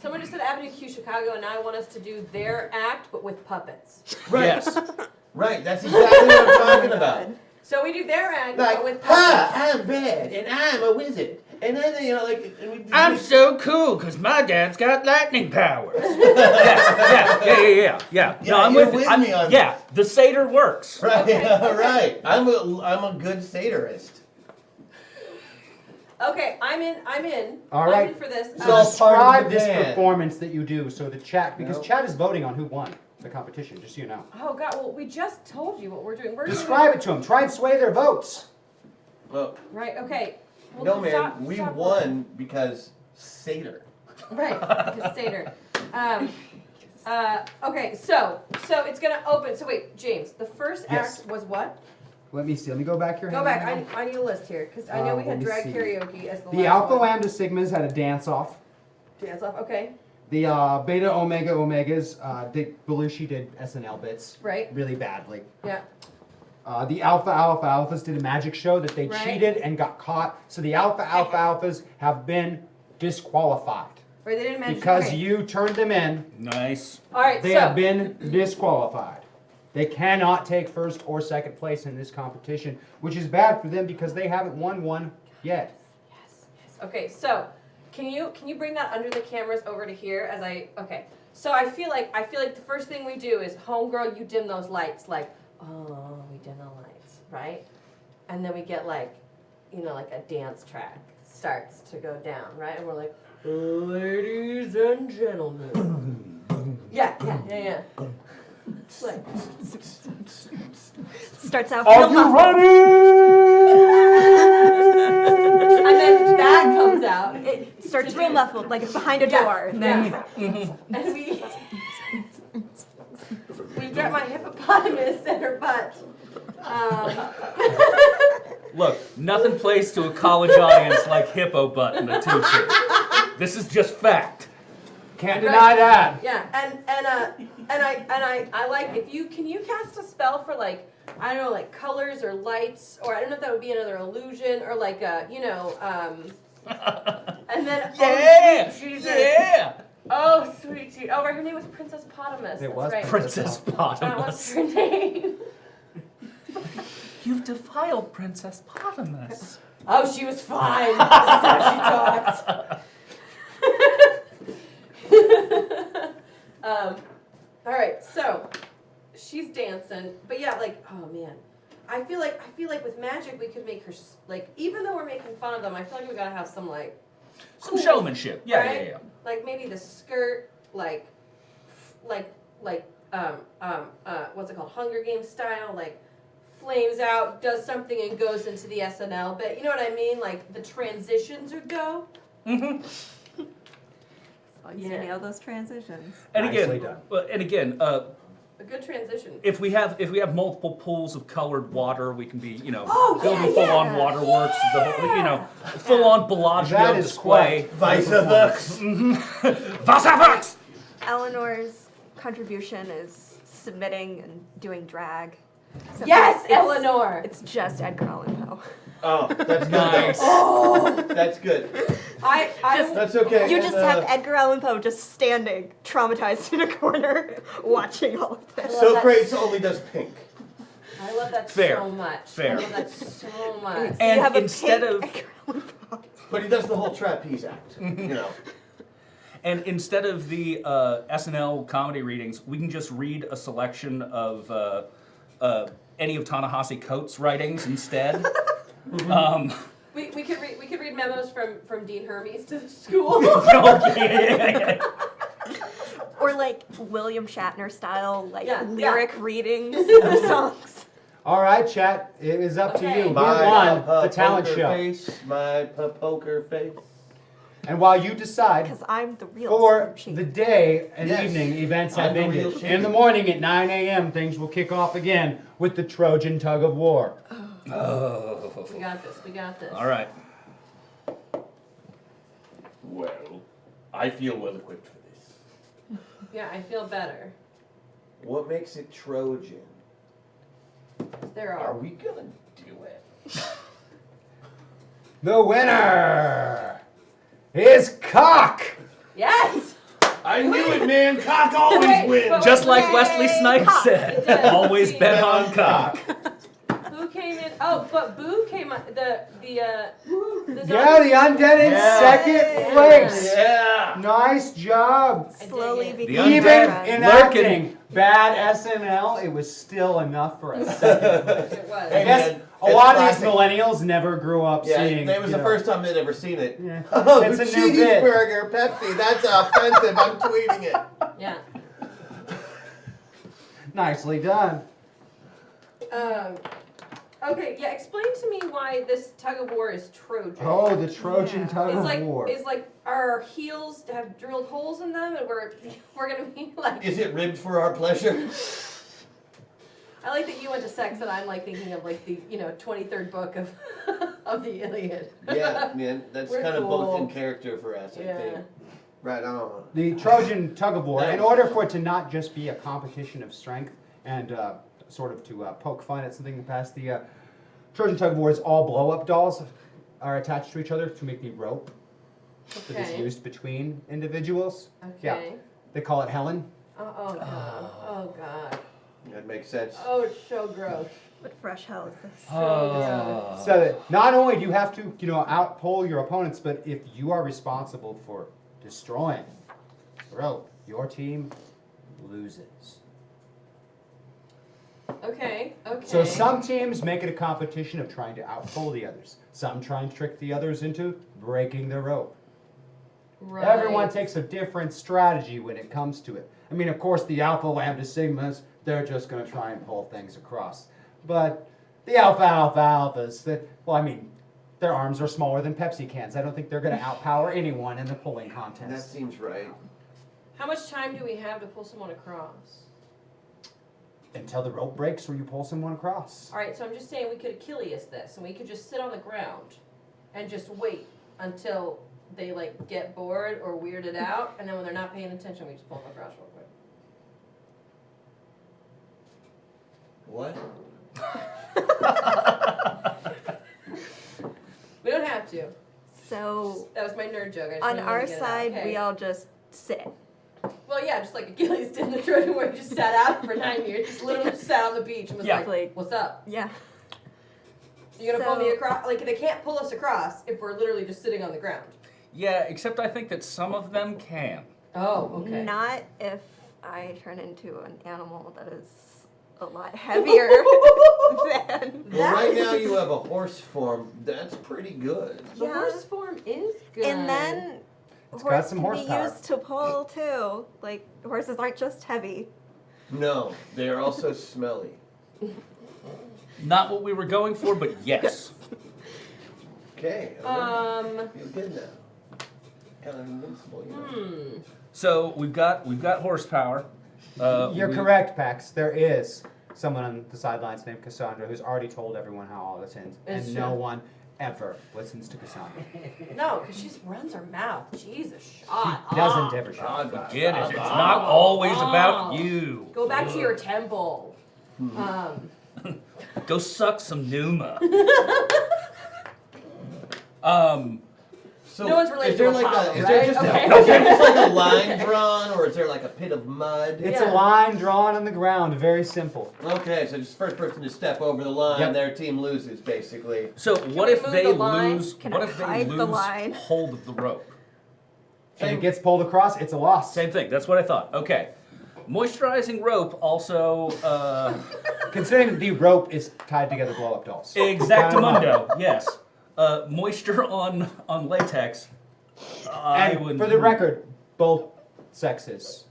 Someone just said Avenue Q Chicago, and now I want us to do their act, but with puppets. Right. Yes. Right, that's exactly what I'm talking about. So we do their act, Like, but with ha, puppets. I'm bad, and I'm a wizard. And then, and we I'm so cool because my dad's got lightning powers. Yeah. Yeah, No, I'm you're with, with I'm, me on yeah, the satyr works. Right, Okay. right. I'm a good satirist. Okay, I'm in. All I'm right. in for this. So- part of Describe the this band. performance that you do so the chat, because No. chat is voting on who won the competition, just so you know. Oh God! Well, we just told you what we're doing. We're Describe it to them. Try and sway their votes. Well, Right. Okay. Well, no, man, stop- we stop- won because satyr. Right. Because Seder. Okay. So it's gonna open. So wait, James. The first Yes. act was what? Let me see. Let me go back here. Go back. I need a list here because I know we let had me drag see. karaoke as the The last alpha one. lambda sigmas had a dance off. Dance off. Okay. The beta omega omegas, Belushi did SNL bits Right. really badly. Yeah. The alpha alphas did a magic show that they Right. cheated and got caught. So the alpha alphas have been disqualified Right. They didn't mention. because okay. you turned them in. Nice. All right. They so have been disqualified. They cannot take first or second place in this competition, which is bad for them because they haven't won one yet. Yes. Okay. So can you bring that under the cameras over to here as I? Okay. So I feel like the first thing we do is homegirl, you dim those lights. Like, oh, we dim the lights, right? And then we get like a dance track starts to go down, right? And we're like, ladies and gentlemen. Yeah. It's like, Starts out Are real you muffled. ready? and then that comes out. It starts real muffled, like it's behind a Yeah, door. And then And we get my hippopotamus in her butt. Look, nothing plays to a college audience like hippo butt in the tutu. This is just fact. Can't deny that. Yeah, and I like if you can you cast a spell for like I don't know like colors or lights or I don't know if that would be another illusion or like a and then Yeah! oh sweet Jesus. Yeah! Oh sweet Jesus. Oh right, her name was Princess Potamus. It That's was right. Princess That was Potamus. her name. You've defiled Princess Potamus. Oh, she was fine. That's how she talked. All right, so she's dancing, but yeah, like, oh man, I feel like with magic we could make her like, even though we're making fun of them, I feel like we gotta have some like, Some showmanship. Yeah, right? yeah, yeah. Like maybe the skirt, like, what's it called, Hunger Games style, like. Flames out, does something, and goes into the SNL. But you know what I mean? Like the transitions are dope. Mm-hmm. as long as you nail those transitions. And Nicely again, done. A good transition. if we have multiple pools of colored water, we can be building yeah, full-on yeah. waterworks, the whole full-on Bellagio That is display. Vice versa. Wasserworks! Eleanor's contribution is submitting and doing drag. So Yes, it's- Eleanor. It's just Edgar Allan Poe. Oh, that's good. Nice. Oh, That's good. I That's okay. You And, just have Edgar Allan Poe just standing, traumatized in a corner, watching all of this. So great only does pink. I love that Fair. so much. Fair. I love that so much. So you And have a instead pink of- Edgar Allan Poe. But he does the whole trapeze act. And instead of the SNL comedy readings, we can just read a selection of any of Ta-Nehisi Coates' writings instead. We could read memos from Dean Hermes to the school. Or like William Shatner style, like Yeah, lyric readings of songs. All right, chat. It is up to Okay. you. Who My won the talent poker show? face, my poker face. And while you decide Because I'm the real for Slim the Shady. day and Yes. evening, events I'm have the real ended. Shady. In the morning at 9 a.m., things will kick off again with the Trojan tug of war. Oh. We got this. We got this. All right. Well, I feel well equipped for this. Yeah, I feel better. What makes it Trojan? There Are are. we gonna do it? The winner is Cock. Yes. I knew it, man. Cock always Wait, wins. but Just like Yay, Wesley Snipes Cock. said, It does. always See, bet on cock. Who came in? Oh, but Boo came on. The Yeah, zombie- the undead in Yeah. second place. Yeah. Nice job. Slowly The becoming Even friends. in Lurking. acting bad SNL, it was still enough for a second. It was. I Hey, guess man, a it's lot of classic. these millennials never grew up Yeah, seeing. that was the first time they'd ever seen it. Yeah. Oh, It's a new bit. cheeseburger, Pepsi. That's offensive. I'm tweeting it. Yeah. Nicely done. Okay. Yeah. Explain to me why this tug of war is Trojan. Oh, the Trojan Yeah. tug It's of like war. it's like our heels have drilled holes in them, and we're gonna be like. Is it ribbed for our pleasure? I like that you went to sex, and I'm like thinking of like the 23rd book of of the Iliad. Yeah, man. That's We're kind of both cool. in character for us, I Yeah. think. Right on. The Trojan tug of war, in Nice. order for it to not just be a competition of strength and sort of to poke fun at something in the past, the Trojan tug of war is all blow-up dolls are attached to each other to make the rope that is Okay. used between individuals. Okay. Yeah. They call it Helen. Oh god. Oh god. That makes sense. Oh, it's so gross. What fresh hell is this? Oh. So that not only do you have to, outpull your opponents, but if you are responsible for destroying the rope, your team loses. Okay. Okay. So some teams make it a competition of trying to outpull the others. Some try and trick the others into breaking the rope. Right. Everyone takes a different strategy when it comes to it. I mean, of course, the Alpha Lambda Sigmas, they're just going to try and pull things across. But the Alphas, their arms are smaller than Pepsi cans. I don't think they're going to outpower anyone in the pulling That contest. seems right. How much time do we have to pull someone across? Until the rope breaks or you pull someone across. All right, so I'm just saying we could Achilles this, and we could just sit on the ground and just wait until they like get bored or weirded out, and then when they're not paying attention, we just pull them across real quick. What? We don't have to. So That was my nerd joke. I just on really wanted our to get it out, side, okay? we all just sit. Well, yeah, just like Achilles did in the Trojan War, he just sat out for 9 years, just literally just sat on the beach and was Yeah. like, "What's up? Yeah. You gonna pull me So- across?" Like they can't pull us across if we're literally just sitting on the ground. Yeah, except I think that some of them can. Oh, okay. Not if I turn into an animal that is a lot heavier than. Well, right now you have a horse form. That's pretty good. The Yeah. horse form is good. And then It's horse got some can horsepower. be used to pull too. Like horses aren't just heavy. No, they are also smelly. Not what we were going for, but yes. Okay. Um. Feel good now. Kind of invincible, you know. So we've got horsepower. You're correct, Pax. There is someone on the sidelines named Cassandra who's already told everyone how all this ends. It's And true. no one ever listens to Cassandra. No, because she just runs her mouth. Jesus, shut She doesn't up. ever shut. Get it? It's not always about you. Go back to your temple. Go suck some Numa. So No one's related is there to like Apollo, a, is right? there just Okay. is there just like a line drawn, or is there like a pit of mud? It's Yeah. a line drawn on the ground, very simple. Okay, so just first person to step over the line, Yep. their team loses, basically. So what we if move they the line? lose? Can What I if they hide the lose line? hold of the rope? If it gets pulled across, it's a loss. Same thing. That's what I thought. Okay. Moisturizing rope also. Considering the rope is tied together blow-up dolls. Exactamundo. Yes. Moisture on latex. I And would. for the record, both sexes.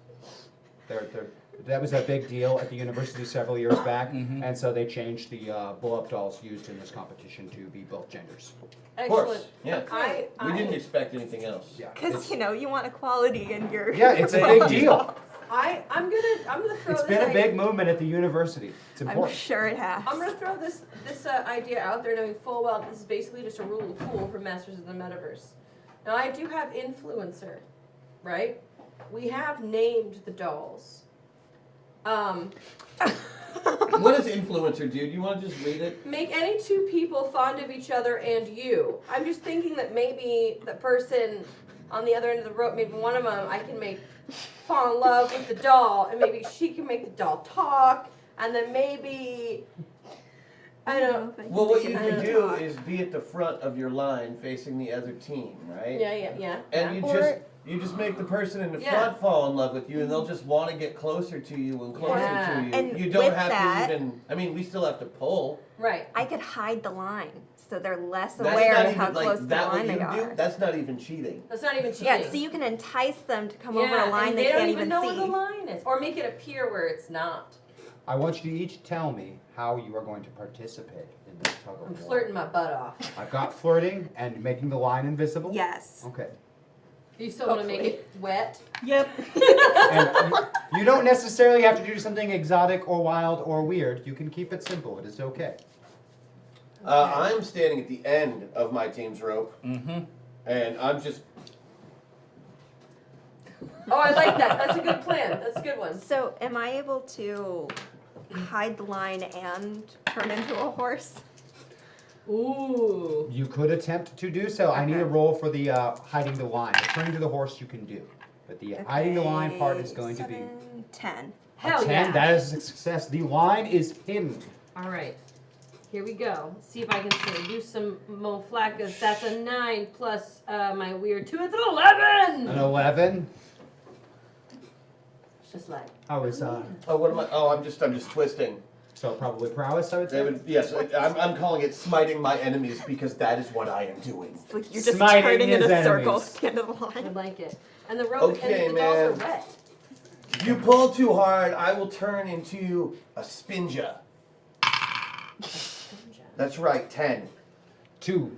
That was a big deal at the university several years back, and so they changed the blow-up dolls used in this competition to be both genders. Of course, Excellent. yeah. We didn't expect anything else. Yeah, Because you want equality in your. yeah, it's a big deal. I'm gonna throw It's this been a idea- big movement at the university. It's I'm important. sure it has. I'm gonna throw this idea out there, knowing full well this is basically just a rule of cool for Masters of the Metaverse. Now I do have influencer, right? We have named the dolls. What does influencer do? Do you want to just read it? Make any two people fond of each other and you. I'm just thinking that maybe the person on the other end of the rope, maybe one of them, I can make fall in love with the doll, and maybe she can make the doll talk, and then maybe I don't know. Well, what you I can don't do know. is be at the front of your line facing the other team, right? Yeah. And yeah. you just make the person in the Yeah. front fall in love with you, and they'll just want to get closer to you and closer Yeah. to you. And You don't with have that- to even. I mean, we still have to pull. Right. I could hide the line so they're less That's aware not of how even like close to the that. What line you they are. do? That's not even cheating. That's not even cheating. Yeah, so you can entice them to come over Yeah, a line and they, they can't don't even know see. where the line is, or make it appear where it's not. I want you to each tell me how you are going to participate in this tug I'm of war. flirting my butt off. I've got flirting and making the line invisible. Yes. Okay. You still want to make it wet? Yep. And you don't necessarily have to do something exotic or wild or weird. You can keep it simple. It is okay. I'm standing at the end of my team's rope, and I'm just. Oh, I like that. That's a good plan. That's a good one. So am I able to hide the line and turn into a horse? Ooh. You could attempt to do so. I need a Okay. roll for the hiding the line. The turning to the horse you can do. But the hiding the line part is Okay, going to be 7, 10. a Hell 10. yeah. That is a success. The line is hidden. All right. Here we go. See if I can use some moflacas. That's a 9 plus my weird 2. It's an 11. An 11. It's just like. I was Oh, what am I? Oh, I'm just twisting. So probably prowess, I would They say. would, yes, I'm calling it smiting my enemies because that is what I am doing. It's like you're just Smiting turning in a his circle enemies. at the end of the I line. like it. And the rope Okay, and the dolls are man. wet. If you pull too hard, I will turn into a spinja. That's right, 10. 2,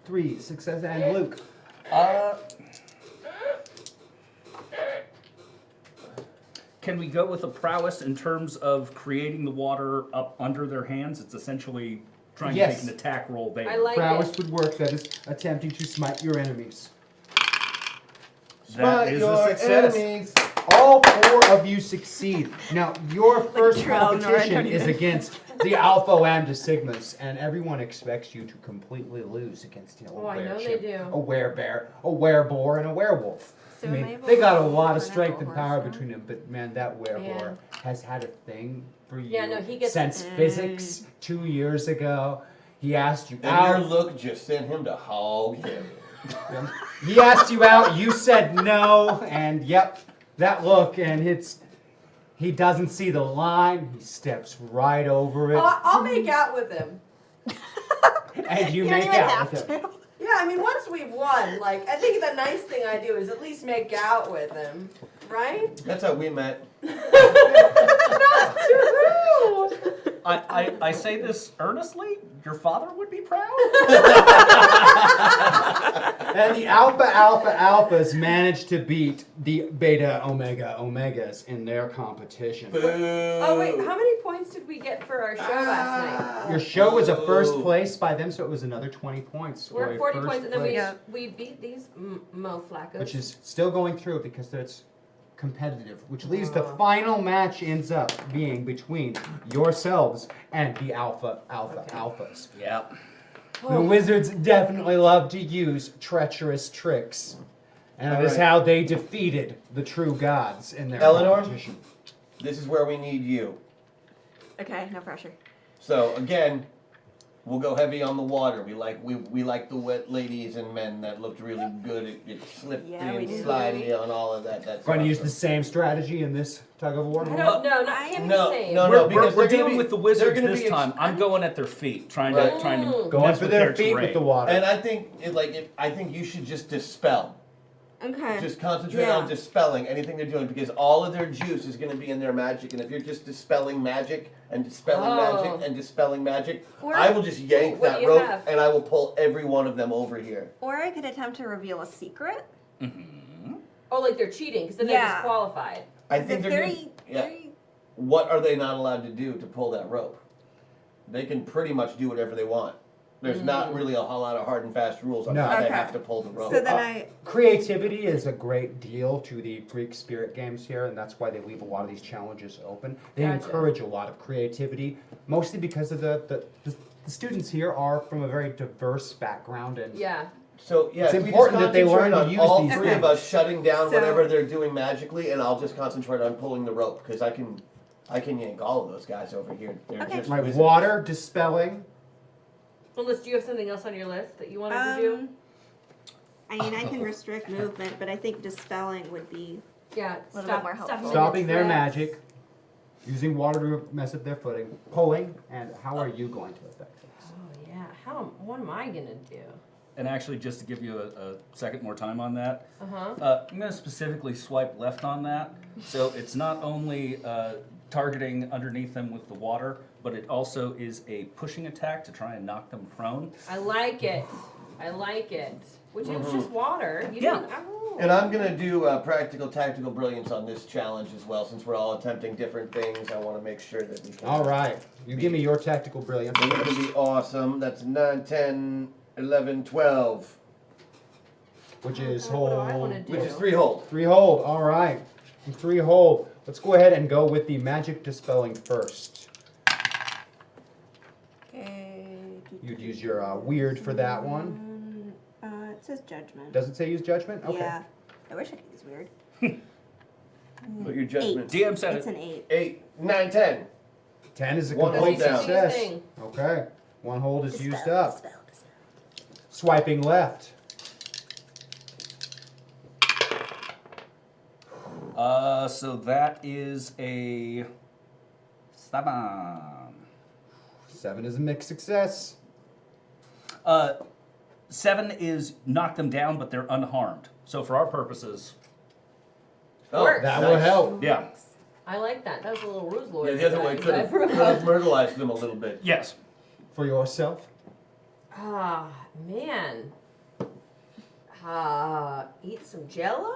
3, success, and Luke. Can we go with a prowess in terms of creating the water up under their hands? It's essentially trying to Yes. make an attack roll there. I like Prowess it. would work. That is attempting to smite your enemies. That Smite is your a success. enemies. All 4 of you succeed. Now, your first trial, no, I competition don't is even. against the Alpha Lambda Sigmas, and everyone expects you to completely lose against, a Oh, I know wereship, they do. a werebear, a wereboar, and a werewolf. So I am I mean, able they to got a roll lot of for an strength actual and power horse now? between them, but man, that wereboar Man. has had a thing for you Yeah, no, he gets- since physics 2 years ago. He asked you And your out. look just sent him to hog heaven. He asked you out, you said no, and yep, that look, and he doesn't see the line, he steps right over it, I'll make out with him. and you don't make even out have with him. to. Yeah, I mean, once we've won, like, I think the nice thing I do is at least make out with him, right? That's how we met. I say this earnestly. Your father would be proud. And the Alphas managed to beat the Beta Omegas in their competition. Boo. Oh wait, how many points did we get for our show last Your show was a first place by them, so it was another 20 points. night? We're for at a 40 first points, and then place, we beat these moflaccos. which is still going through because it's competitive, which leaves the final match ends up being between yourselves and the Alphas. Yep. The wizards definitely love to use treacherous tricks, and it is Alright. how they defeated the true gods in their Eleanor? competition. This is where we need you. Okay, no pressure. So again, we'll go heavy on the water. We like the wet ladies and men that looked really good at slippery Yeah, we and do. slidey and all of that. That's Going to use the awesome. same strategy in this tug of war? I don't know, not can't be the No, same. no, We're, because we're they're gonna dealing be- with the they're wizards gonna this be time. I'm going at their feet, trying Right. to Going mess for with their feet with terrain. the water. And I think I think you should just dispel. Okay. Just concentrate Yeah. on dispelling anything they're doing because all of their juice is going to be in their magic. And if you're just dispelling magic and dispelling magic and dispelling magic, Or- I will just yank What do that you rope have? and I will pull every one of them over here. Or I could attempt to reveal a secret. Oh, like they're cheating because then they're Yeah. disqualified. I think If they're they're, gonna, yeah. What are they not allowed to do to pull that rope? They can pretty much do whatever they want. There's not really a whole lot of hard and fast rules on No. how they Okay. have to pull the rope. So then Creativity is a great deal to the Greek spirit games here, and that's why they leave a lot of these challenges open. They Gotcha. encourage a lot of creativity, mostly because of the students here are from a very diverse background, and Yeah. So yeah, It's if we important just that they learn concentrate to on use all these three of things. us shutting down So- whatever they're doing magically, and I'll just concentrate on pulling the rope because I can yank all of those guys over here. They're Okay. just like wizards. water, dispelling. Melissa, do you have something else on your list that you wanted to do? I mean, I can restrict movement, but I think dispelling would be. Yeah, little bit more helpful. Stopping their tracks. magic, using water to mess up their footing, pulling, and how are you going to affect things? Oh yeah. What am I gonna do? And actually, just to give you a second more time on that, Uh-huh. I'm going to specifically swipe left on that. So it's not only targeting underneath them with the water, but it also is a pushing attack to try and knock them prone. I like it. Which is just water. You Yeah. didn't- oh. And I'm gonna do practical tactical brilliance on this challenge as well, since we're all attempting different things. I want to make sure that we can. All right, you give me your tactical brilliance. It's gonna be awesome. That's 9, 10, 11, 12, Which is What do I hold. wanna do? which is 3 hold. 3 hold, all right. 3 hold. Let's go ahead and go with the magic dispelling first. Okay. You'd use your weird for that one. It says judgment. Does it say use judgment? Okay. Yeah. I wish I could use weird. But your judgment. DM said It's it. an 8. 8, 9, 10. 10 is a One complete hold down. success. Thing. Okay. 1 hold is used Dispel, up. dispel. Swiping left. So that is a 7. 7 is a mixed success. 7 is knock them down, but they're unharmed. So for our purposes, Works. That will help. yeah. I like that. That was a little ruse lawyer. Yeah, the other way could have myrtleized them a little bit. Yes. For yourself? Ah, man. Eat some Jello?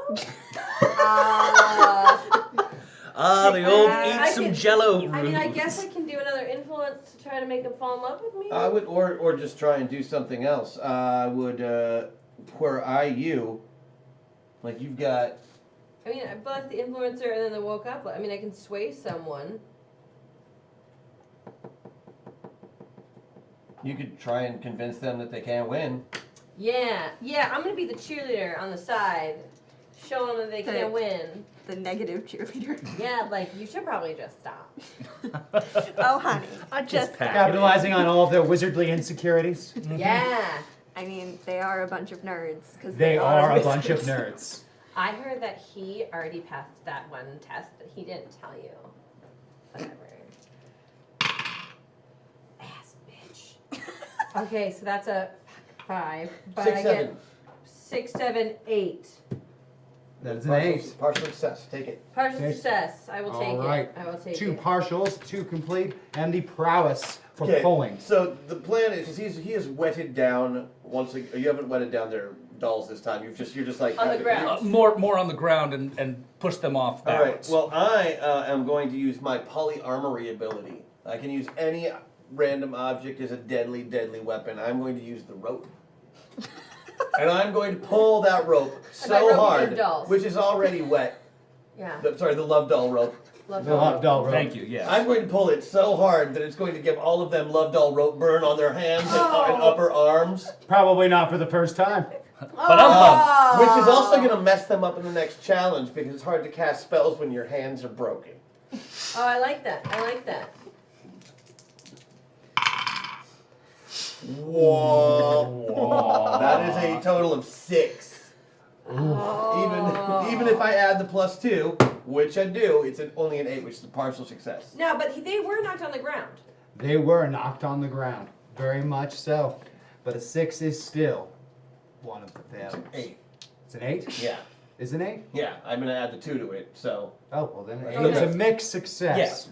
The old I eat some can- jello I mean, I ruse. guess I can do another influence to try to make them fall in love with me. I would, or just try and do something else. I would, where you, like you've got. I mean, I blessed the influencer and then they woke up. I mean, I can sway someone. You could try and convince them that they can't win. Yeah, I'm gonna be the cheerleader on the side, showing them that they can't win. The negative cheerleader. Yeah, like you should probably just stop. Oh, honey. Just pack it in. Capitalizing on all of their wizardly insecurities. Yeah. I mean, they are a bunch of nerds. Cause They are a wizards. bunch of nerds. I heard that he already passed that one test that he didn't tell you. Whatever. Ass bitch. Okay, so that's a 5. But 6, I 7. get 6, 7, 8. That is an 8. Partial success. Take it. Partial Okay. success. I will take All right. it. I will take 2 it. partials, 2 complete, and the prowess for Okay. pulling. So the plan is, because he has wetted down once. You haven't wetted down their dolls this time. You're just like On the ground. More on the ground and push them off All right. balance. Well, I am going to use my polyarmory ability. I can use any random object as a deadly weapon. I'm going to use the rope. And I'm going to pull that rope And by rope, so you mean hard, dolls. which is already wet. Yeah. Sorry, the love doll rope. Love The love doll rope. Thank you, yes. I'm going to pull it so hard that it's going to give all of them love doll rope burn on their hands and Oh. upper arms, Probably not for the first time. Oh. which is also going to mess them up in the next challenge because it's hard to cast spells when your hands are broken. Oh, I like that. I like that. Whoa. That is a total of 6. Oh. Even if I add the +2, which I do, it's only an 8, which is a partial success. No, but they were knocked on the ground. They were knocked on the ground. Very much so. But a 6 is still one of the It's failures. an 8. It's an 8? Yeah. Is it an 8? Yeah, I'm going to add the 2 to it, so. Oh, well then Okay. 8 is a mixed success. Yes.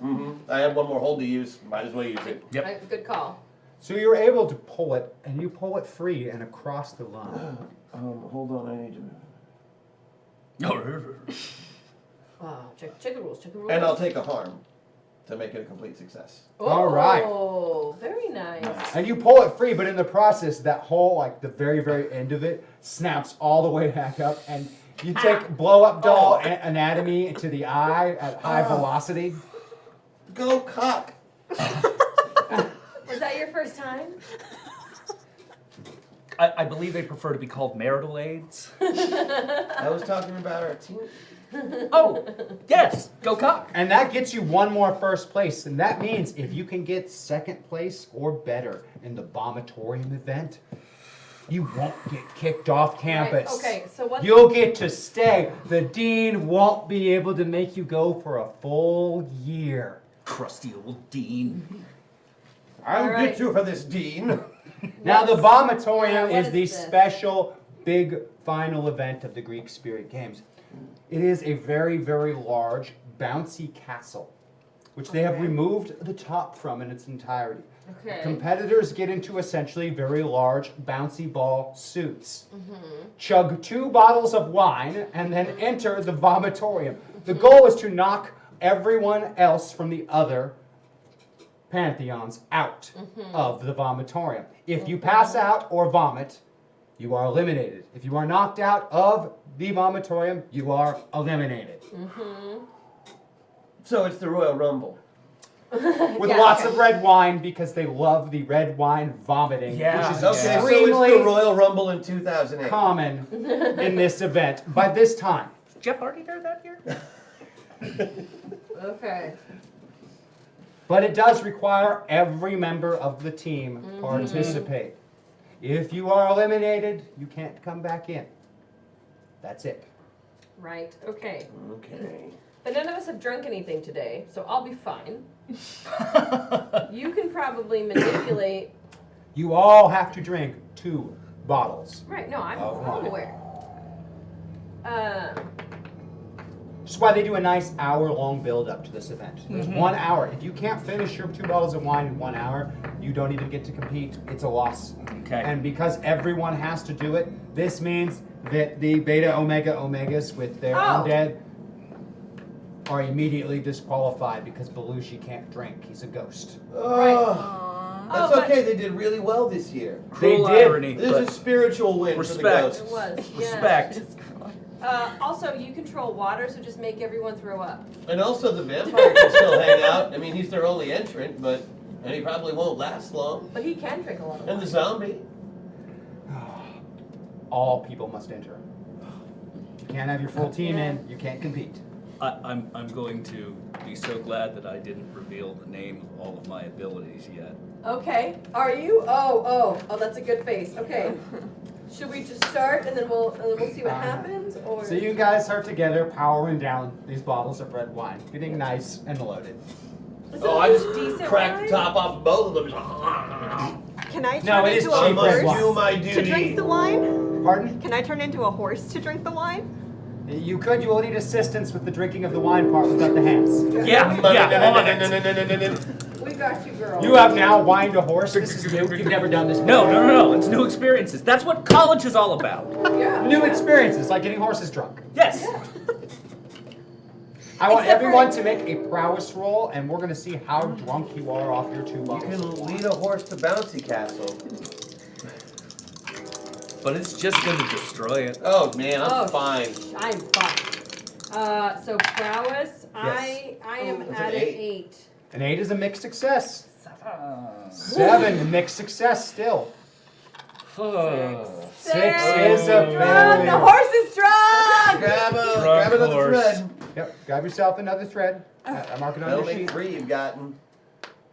I have one more hold to use. Might as well use it. Yep. Good call. So you're able to pull it, and you pull it free and across the line. Hold on, I need to. Oh, check the rules. Check the rules. And I'll take a harm to make it a complete success. All right. Oh, very nice. And you pull it free, but in the process, that whole, like the very, very end of it, snaps all the way back up, and you take blow-up doll anatomy to the eye at high velocity. Go cock! Is that your first time? I believe they prefer to be called marital aids. I was talking about our team. Oh, yes. Go cock. And that gets you one more first place, and that means if you can get second place or better in the vomitorium event, you won't get kicked off campus. Right, okay, so what? You'll get to stay. The dean won't be able to make you go for a full year. Crusty old dean. I'll All right. get you for this, Dean. Now the vomitorium Yeah, what is the is this? special big final event of the Greek Spirit Games. It is a very, very large, bouncy castle, which they have Okay. removed the top from in its entirety. Okay. Competitors get into essentially very large, bouncy ball suits, Mm-hmm. chug 2 bottles of wine, and then enter the vomitorium. The goal is to knock everyone else from the other pantheons out Mm-hmm. of the vomitorium. If you pass out or vomit, you are eliminated. If you are knocked out of the vomitorium, you are eliminated. So it's the Royal Rumble. With Yeah, lots okay. of red wine because they love the red wine vomiting, Yeah. which is Okay, so extremely it's the Royal Rumble in 2008. common in this event. By this time, Jeff Hardy there that year? Okay. but it does require every member of the team participate. If you are eliminated, you can't come back in. That's it. Right. Okay. Okay. But none of us have drunk anything today, so I'll be fine. You can probably manipulate. You all have to drink 2 bottles. Right, no, I'm Oh, aware. That's why they do a nice hour-long build-up to this event. There's 1 hour. If you can't finish your 2 bottles of wine in 1 hour, you don't even get to compete. It's a loss. Okay. And because everyone has to do it, this means that the Beta Omega Omegas with their undead are immediately disqualified because Belushi can't drink. He's a ghost. That's okay. They did really well this year. Cruel They did. irony, There's but a spiritual win respect. for the ghosts. It was. respect. Yeah. Also, you control water, so just make everyone throw up. And also the vampire can still hang out. I mean, he's their only entrant, and he probably won't last long. But he can drink a lot of And water. the zombie. All people must enter. You can't have your full team in. You can't compete. I'm going to be so glad that I didn't reveal the name of all of my abilities yet. Okay. Are you? Oh, that's a good face. Okay. Should we just start and then we'll see what happens, or? So you guys are together powering down these bottles of red wine, getting nice and loaded. Is Oh, it I just decent cracked the wine? top off of both of them. Can I turn No, it is into I a cheap must red horse do my to duty. drink the wine? Pardon? Can I turn into a horse to drink the wine? You could. You will need assistance with the drinking of the wine part without the hands. Yeah, on it. We got you, girl. You have now wined a horse. This is new. You've never done this before. No. It's new experiences. That's what college is all about. Yeah. New experiences, like getting horses drunk. Yes. I want Except for- everyone to make a prowess roll, and we're going to see how drunk you are off your 2 You bottles. can lead a horse to Bouncy Castle. But it's just going to destroy it. Oh man, I'm Oh, fine. I'm fine. So prowess, I am That's at an an 8. 8. An 8 is a mixed success. 7, mixed success still. 6 is a Drunk. failure. The horse is drunk. Grab another horse. thread. Yep, grab yourself another thread. I mark it on That'll your make sheet. 3 you've gotten.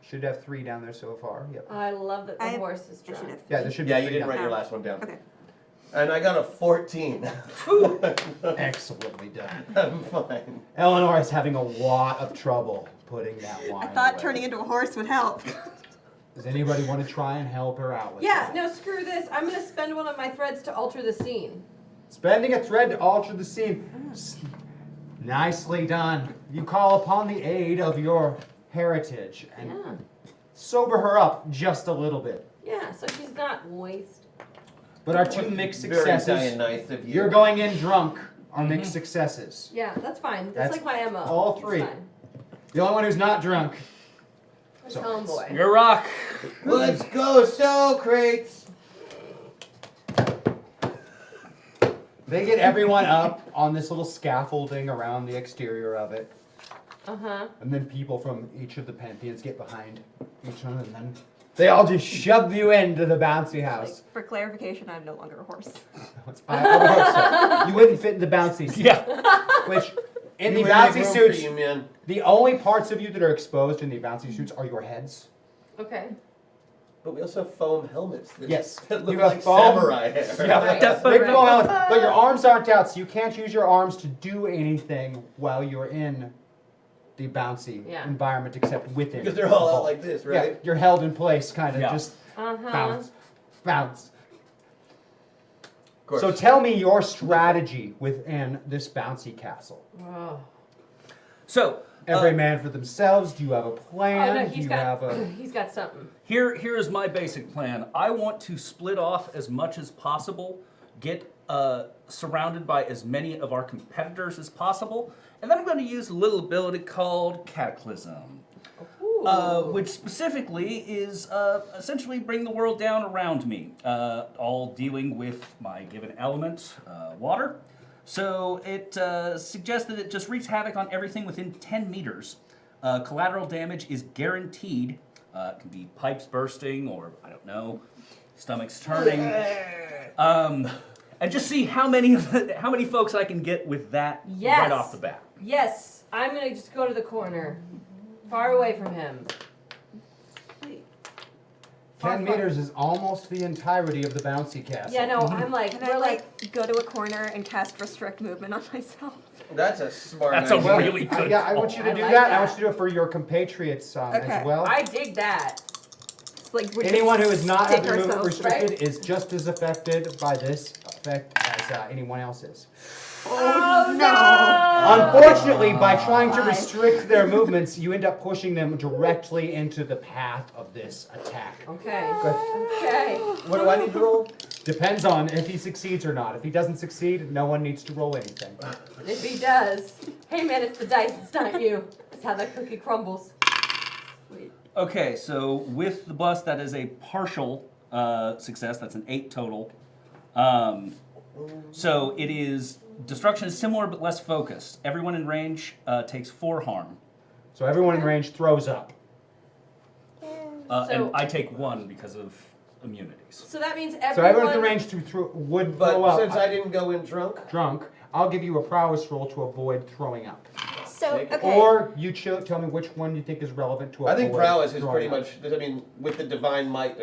Should have 3 down there so far. Yep. I love that the I- horse is I should drunk. have. Yeah, there should be Yeah, 3 you didn't down write there. your last one down. Okay. And I got a 14. Excellently done. I'm fine. Eleanor is having a lot of trouble putting that wine I thought away. turning into a horse would help. Does anybody want to try and help her out with Yeah, that? no, screw this. I'm gonna spend one of my threads to alter the scene. Spending a thread to alter the scene. Nicely done. You call upon the aid of your heritage and Yeah. sober her up just a little bit. Yeah, so she's not wasted. But our 2 mixed Very successes, nice of you. you're going in drunk, are mixed successes. Yeah, that's fine. That's like my MO. all It's 3. fine. The only one who's not drunk. So- Tomboy. You're rock. Let's go, so crates. They get everyone up on this little scaffolding around the exterior of it. Uh-huh. And then people from each of the pantheons get behind each one, and then they all just shove you into the bouncy house. For clarification, I'm no longer a horse. I would hope so. You wouldn't fit in the bouncy suit. Yeah. Which, in We the really make bouncy room for suits, you, man. the only parts of you that are exposed in the bouncy suits are your heads. Okay. But we also have foam helmets. That, Yes. that look You have like foam. samurai hair. Yeah, Right. big foam helmets, but your arms aren't out, so you can't use your arms to do anything while you're in the bouncy Yeah. environment, except within. Because they're all the out hole. like this, Yeah, right? you're held in place, kind of Yeah. just Uh-huh. bounce, bounce. Of course. So tell me your strategy within this bouncy castle. Oh. So, Every man for themselves. Do you have a plan? Oh, no, Do he's you got, have a? he's got something. here is my basic plan. I want to split off as much as possible, get surrounded by as many of our competitors as possible, and then I'm going to use a little ability called Cataclysm, which specifically is essentially bring the world down around me, all dealing with my given element, water. So it suggests that it just wreaks havoc on everything within 10 meters. Collateral damage is guaranteed. It can be pipes bursting or, I don't know, stomachs turning. And just see how many folks I can get with that Yes. right off the bat. Yes, I'm gonna just go to the corner, far away from him. 10 meters is almost the entirety of the bouncy castle. Yeah, no, I'm like, Can I go to a corner and cast restrict movement on myself? That's a smart That's a idea. really good Yeah, I call. want you to I do like that. I that. want you to do it for your compatriots Okay. as well. I dig that. It's like we're Anyone who just is not stick having movement ourselves, restricted right? is just as affected by this effect as anyone else is. Oh no! Unfortunately, by trying to Five. restrict their movements, you end up pushing them directly into the path of this attack. Okay. Good. Okay. What do I need to roll? Depends on if he succeeds or not. If he doesn't succeed, no one needs to roll anything. If he does, hey man, it's the dice. It's not you. It's how that cookie crumbles. Okay, so with the bust, that is a partial success. That's an 8 total. So it is destruction is similar but less focused. Everyone in range takes 4 harm, So everyone in range throws up. So- and I take 1 because of immunities. So that means So everyone in range would But throw up. since I didn't go in drunk, Drunk, I'll give you a prowess roll to avoid throwing up. So, Take it. okay. Or you tell me which one you think is relevant to avoid I think prowess is throwing pretty up. much. I mean, with the divine might,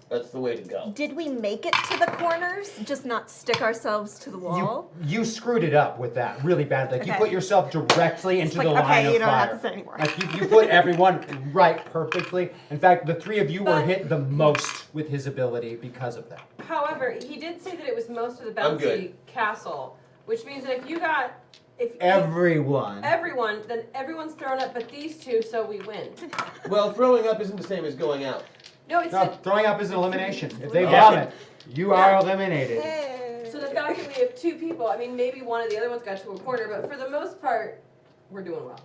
that's the way to go. Did we make it to the corners? Just not stick ourselves to the wall? You screwed it up with that really bad. Like you Okay. put yourself directly into like, the line okay, of you don't fire. have to say anymore. Like you put everyone right perfectly. In fact, the 3 of you were But- hit the most with his ability because of that. However, he did say that it was most of the I'm bouncy good. castle, which means that if you got Everyone. everyone, then everyone's thrown up, but these 2, so we win. Well, throwing up isn't the same as going out. No, it's No, throwing up is an elimination. If they Yeah. vomit, you are eliminated. so the fact that we have 2 people. I mean, maybe one of the other ones got to a corner, but for the most part, we're doing well.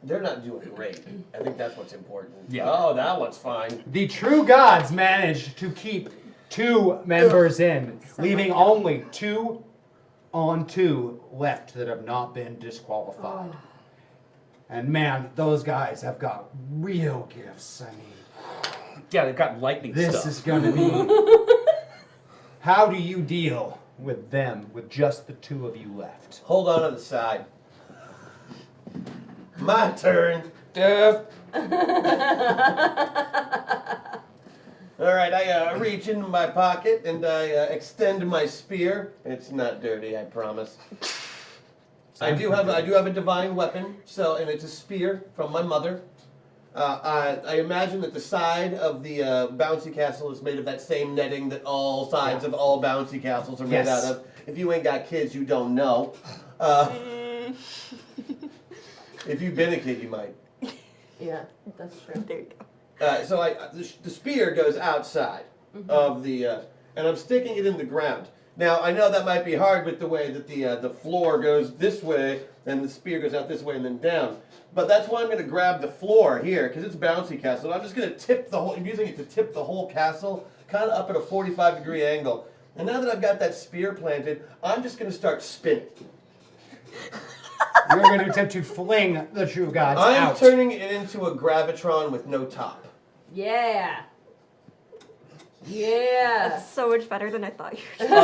They're not doing great. I think that's what's important. Yeah. Oh, that one's fine. The true gods managed to keep 2 members in, leaving only 2 on 2 left that have not been disqualified. And man, those guys have got real gifts. I mean, Yeah, they've got lightning this stuff. is gonna be. How do you deal with them with just the 2 of you left? Hold on to the side. My turn. All right, I reach into my pocket and I extend my spear. It's not dirty, I promise. I do have a divine weapon, and it's a spear from my mother. I imagine that the side of the bouncy castle is made of that same netting that all sides of all bouncy castles are made Yes. out of. If you ain't got kids, you don't know. If you've been a kid, you might. Yeah, that's true. There you go. So the spear goes outside of the, and I'm sticking it in the ground. Now I know that might be hard with the way that the floor goes this way, and the spear goes out this way and then down. But that's why I'm going to grab the floor here, because it's bouncy castle. I'm just going to tip the whole. I'm using it to tip the whole castle, kind of up at a 45-degree angle. And now that I've got that spear planted, I'm just going to start spinning. You're going to attempt to fling the true gods I'm out. turning it into a gravitron with no top. Yeah. Yeah. That's so much better than I thought you were doing.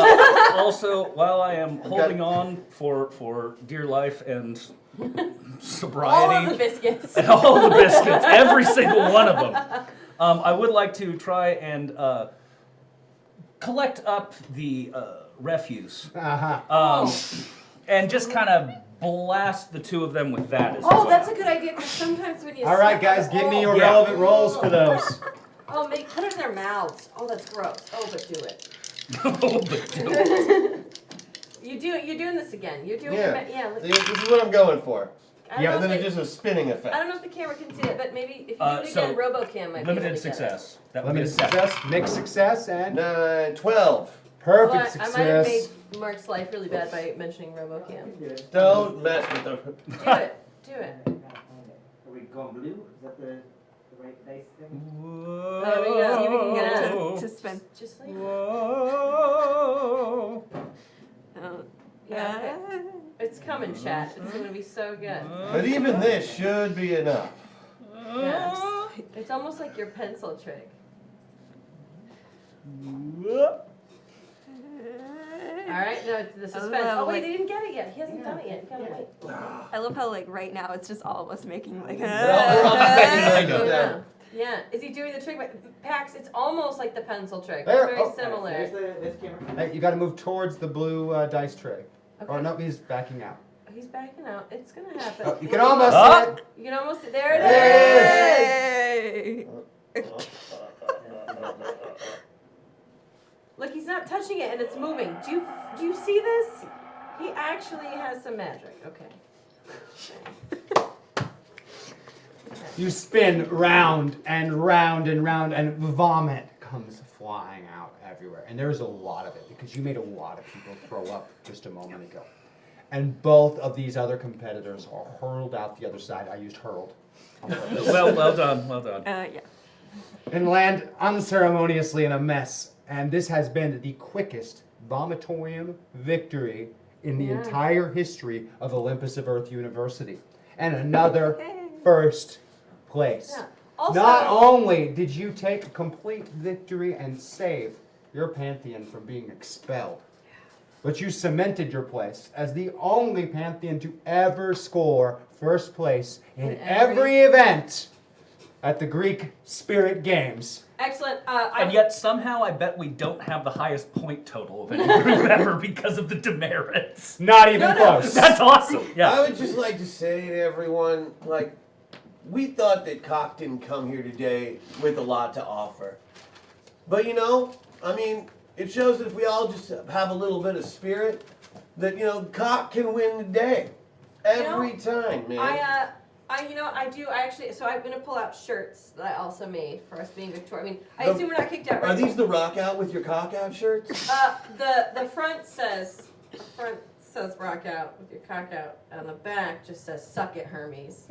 Also, while I am got- holding on for dear life and All of the sobriety biscuits. and all the biscuits, every single one of them, I would like to try and collect up the refuse Uh-huh. and just kind of blast the 2 of them with that as Oh, well. that's a good idea, because sometimes when you All right, suck guys, on- give me your Yeah. relevant rolls for those. Oh, put it in their mouths. Oh, that's gross. Oh, but do it. Oh, but do it. You're doing this again. You're doing Yeah. it. See, this is what I'm going for. I don't Yeah, know And then if it's just a spinning effect. I don't know if the camera can see it, but maybe if you do it So, again, RoboCam might be able Limited to get it. success. That would be Limited a 7. success, mixed success, and 9, 12. perfect Well, I might have success. made Mark's life really bad by mentioning RoboCam. Don't mess with them. Do it. Do it. Are we going blue? Is that the right dice thing? There we go. See if we can get it Whoa. to spin. Just like Whoa. Oh, yeah. It's coming, chat. It's gonna be so good. But even this should be enough. Yes. It's almost like your pencil trick. All right, no, it's the suspense. know, Oh wait, like- they didn't get it yet. He hasn't done it yet. You gotta wait. I love how like right now it's just all of us making like. We're all speculating I it know. down. Yeah. Is he doing the trick? Pax, it's almost like the pencil trick. There. It's very Oh. similar. There's the camera. Hey, you got to move towards the blue dice tray. Okay. Or no, he's backing out. He's backing out. It's gonna happen. Oh, you can almost Ah! see it. You can almost see. There it is. Hey. Look, he's not touching it, and it's moving. Do you see this? He actually has some magic. Okay. You spin round and round and round, and vomit comes flying out everywhere. And there's a lot of it because you made a lot of people throw up just a moment ago. And both of these other competitors are hurled out the other side. I used hurled. Well done. Yeah. And land unceremoniously in a mess. And this has been the quickest vomitorium victory in the entire history of Olympus of Earth University. And another first place. Yeah. Also, Not only did you take a complete victory and save your Pantheon from being expelled, but you cemented your place as the only Pantheon to ever score first place in every event at the Greek Spirit Games. excellent. And yet somehow I bet we don't have the highest point total of any group ever because of the demerits. Not even close. That's awesome. Yeah. I would just like to say to everyone, like, we thought that Cock didn't come here today with a lot to offer. But you know, I mean, it shows that if we all just have a little bit of spirit, that, you know, Cock can win the day. Every time, man. I actually, so I'm gonna pull out shirts that I also made for us being Victoria. I mean, I assume we're not kicked out, right? Are these the rock out with your cock out shirts? The front says rock out with your cock out, and the back just says suck it, Hermes.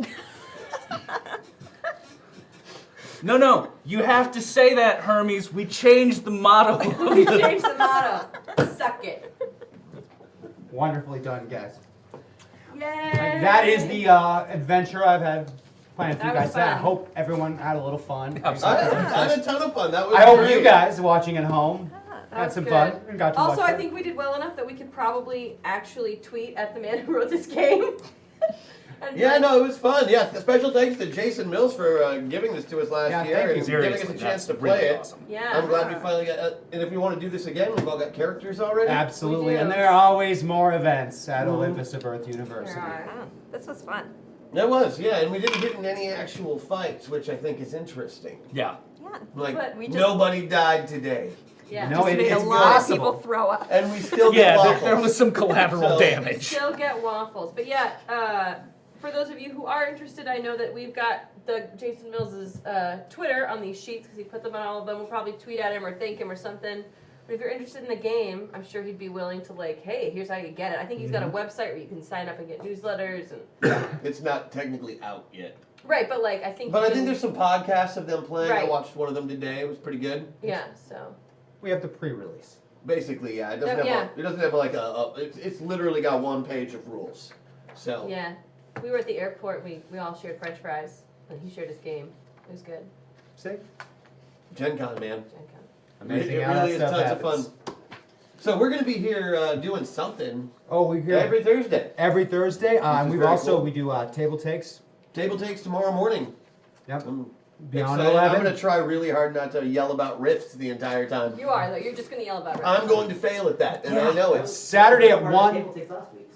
No, you have to say that, Hermes. We changed the motto. We changed the motto. Suck it. Wonderfully done, guys. Yay! That is the adventure I've had planned for you That was guys. I fun. hope everyone had a little fun. I had a ton of fun. That was I hope great. you guys watching at home That had was some good. fun and got to Also, watch I it. think we did well enough that we could probably actually tweet at the man who wrote this game. And be Yeah, like, no, it was fun. Yeah, special thanks to Jason Mills for giving this to us last Yeah, year thank and you. giving us Seriously, a chance that's to play really it. awesome. Yeah. I'm glad we finally got. And if we want to do this again, we've all got characters already. Absolutely, We do. and there are always more events at Olympus of Earth University. There are. Oh, this was fun. It was, yeah, and we didn't get in any actual fights, which I think is interesting. Yeah. Yeah. Like But we just- nobody died today, Yeah. No, Just it made a is lot of possible. people throw up. and we still get Yeah, waffles. there was some collateral So- damage. Still get waffles. But yeah, for those of you who are interested, I know that we've got the Jason Mills's Twitter on these sheets because he put them on all of them. We'll probably tweet at him or thank him or something. But if you're interested in the game, I'm sure he'd be willing to like, hey, here's how you get it. I think he's got a website where you can sign up and get newsletters and It's not technically out yet, right. But like, I think. but you I can- think there's some podcasts of them playing. I Right. watched one of them today. It was pretty good. Yeah. So. We have the pre-release. Basically, yeah. It doesn't No, have. It doesn't have like it's literally got one page of rules. So. Yeah. We were at the airport. We all shared French fries, and he shared his game. It was good. See? Gen Con, man. Gen Con. Amazing It how really that is stuff tons happens. of fun. So we're gonna be here doing something Oh, we hear every Thursday. every Thursday. And is we've very also cool. we do table takes. Table takes tomorrow morning. Yep. I'm Beyond excited. 11. I'm gonna try really hard not to yell about rifts the entire time. You are though. You're just gonna yell about it. I'm going to fail at that, and I know it. Saturday at That was 1. the best part of Table Takes last week,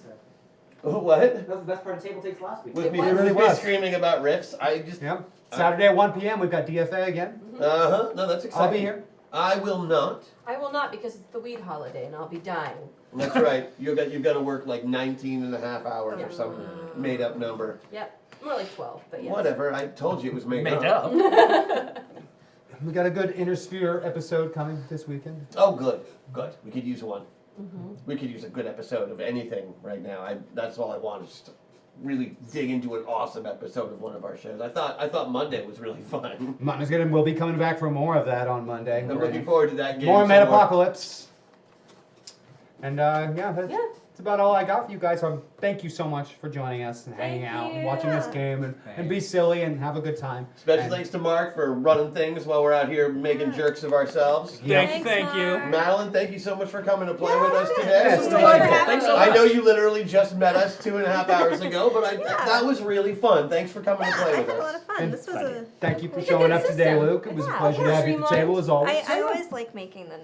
so. What? That was the best part of Table Takes last week. With It me, was. It really with me was. screaming about riffs, I just. Yep. Saturday at 1 p.m. We've got DFA again. No, that's exciting. I'll be here. I will not. I will not because it's the weed holiday and I'll be dying. That's right. You've got to work like 19 and a half hours or some made up number. Yep. More like 12, but yeah. Whatever. I told you it was made, Made up. up. We got a good Intersphere episode coming this weekend. Oh, good. Good. We could use one. We could use a good episode of anything right now. That's all I want is just to really dig into an awesome episode of one of our shows. I thought Monday was really fun. Martin's good, and we'll be coming back for more of that on Monday. I'm looking forward to that game. More some Metapocalypse. And yeah, Yeah. that's about all I got for you guys. Thank you so much for joining us and hanging out and watching this game and be silly and have a good time. Special And- thanks to Mark for running things while we're out here making jerks of ourselves. Thank you. Madeline, thank you so much for coming to play with us today. Yes, It was thank delightful. you. Thanks so I much. know you literally just met us 2.5 hours ago, but that was really fun. Thanks for coming to play I with had a lot us. of fun. And This was a. Thank you for It's a showing good up today, system. Luke. It was a Yeah, pleasure to have you at the streamlined. table as always. I always like making the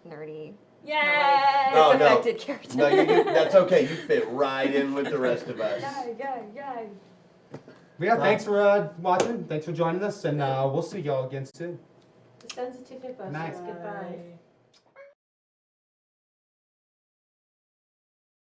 nerdy, Yes. Oh, no. disaffected character. No, that's okay. You fit right in with the rest of us. Yay. But yeah, thanks for watching. Thanks for joining us, and we'll see y'all again soon. The sensitive nippers. Nice. Goodbye.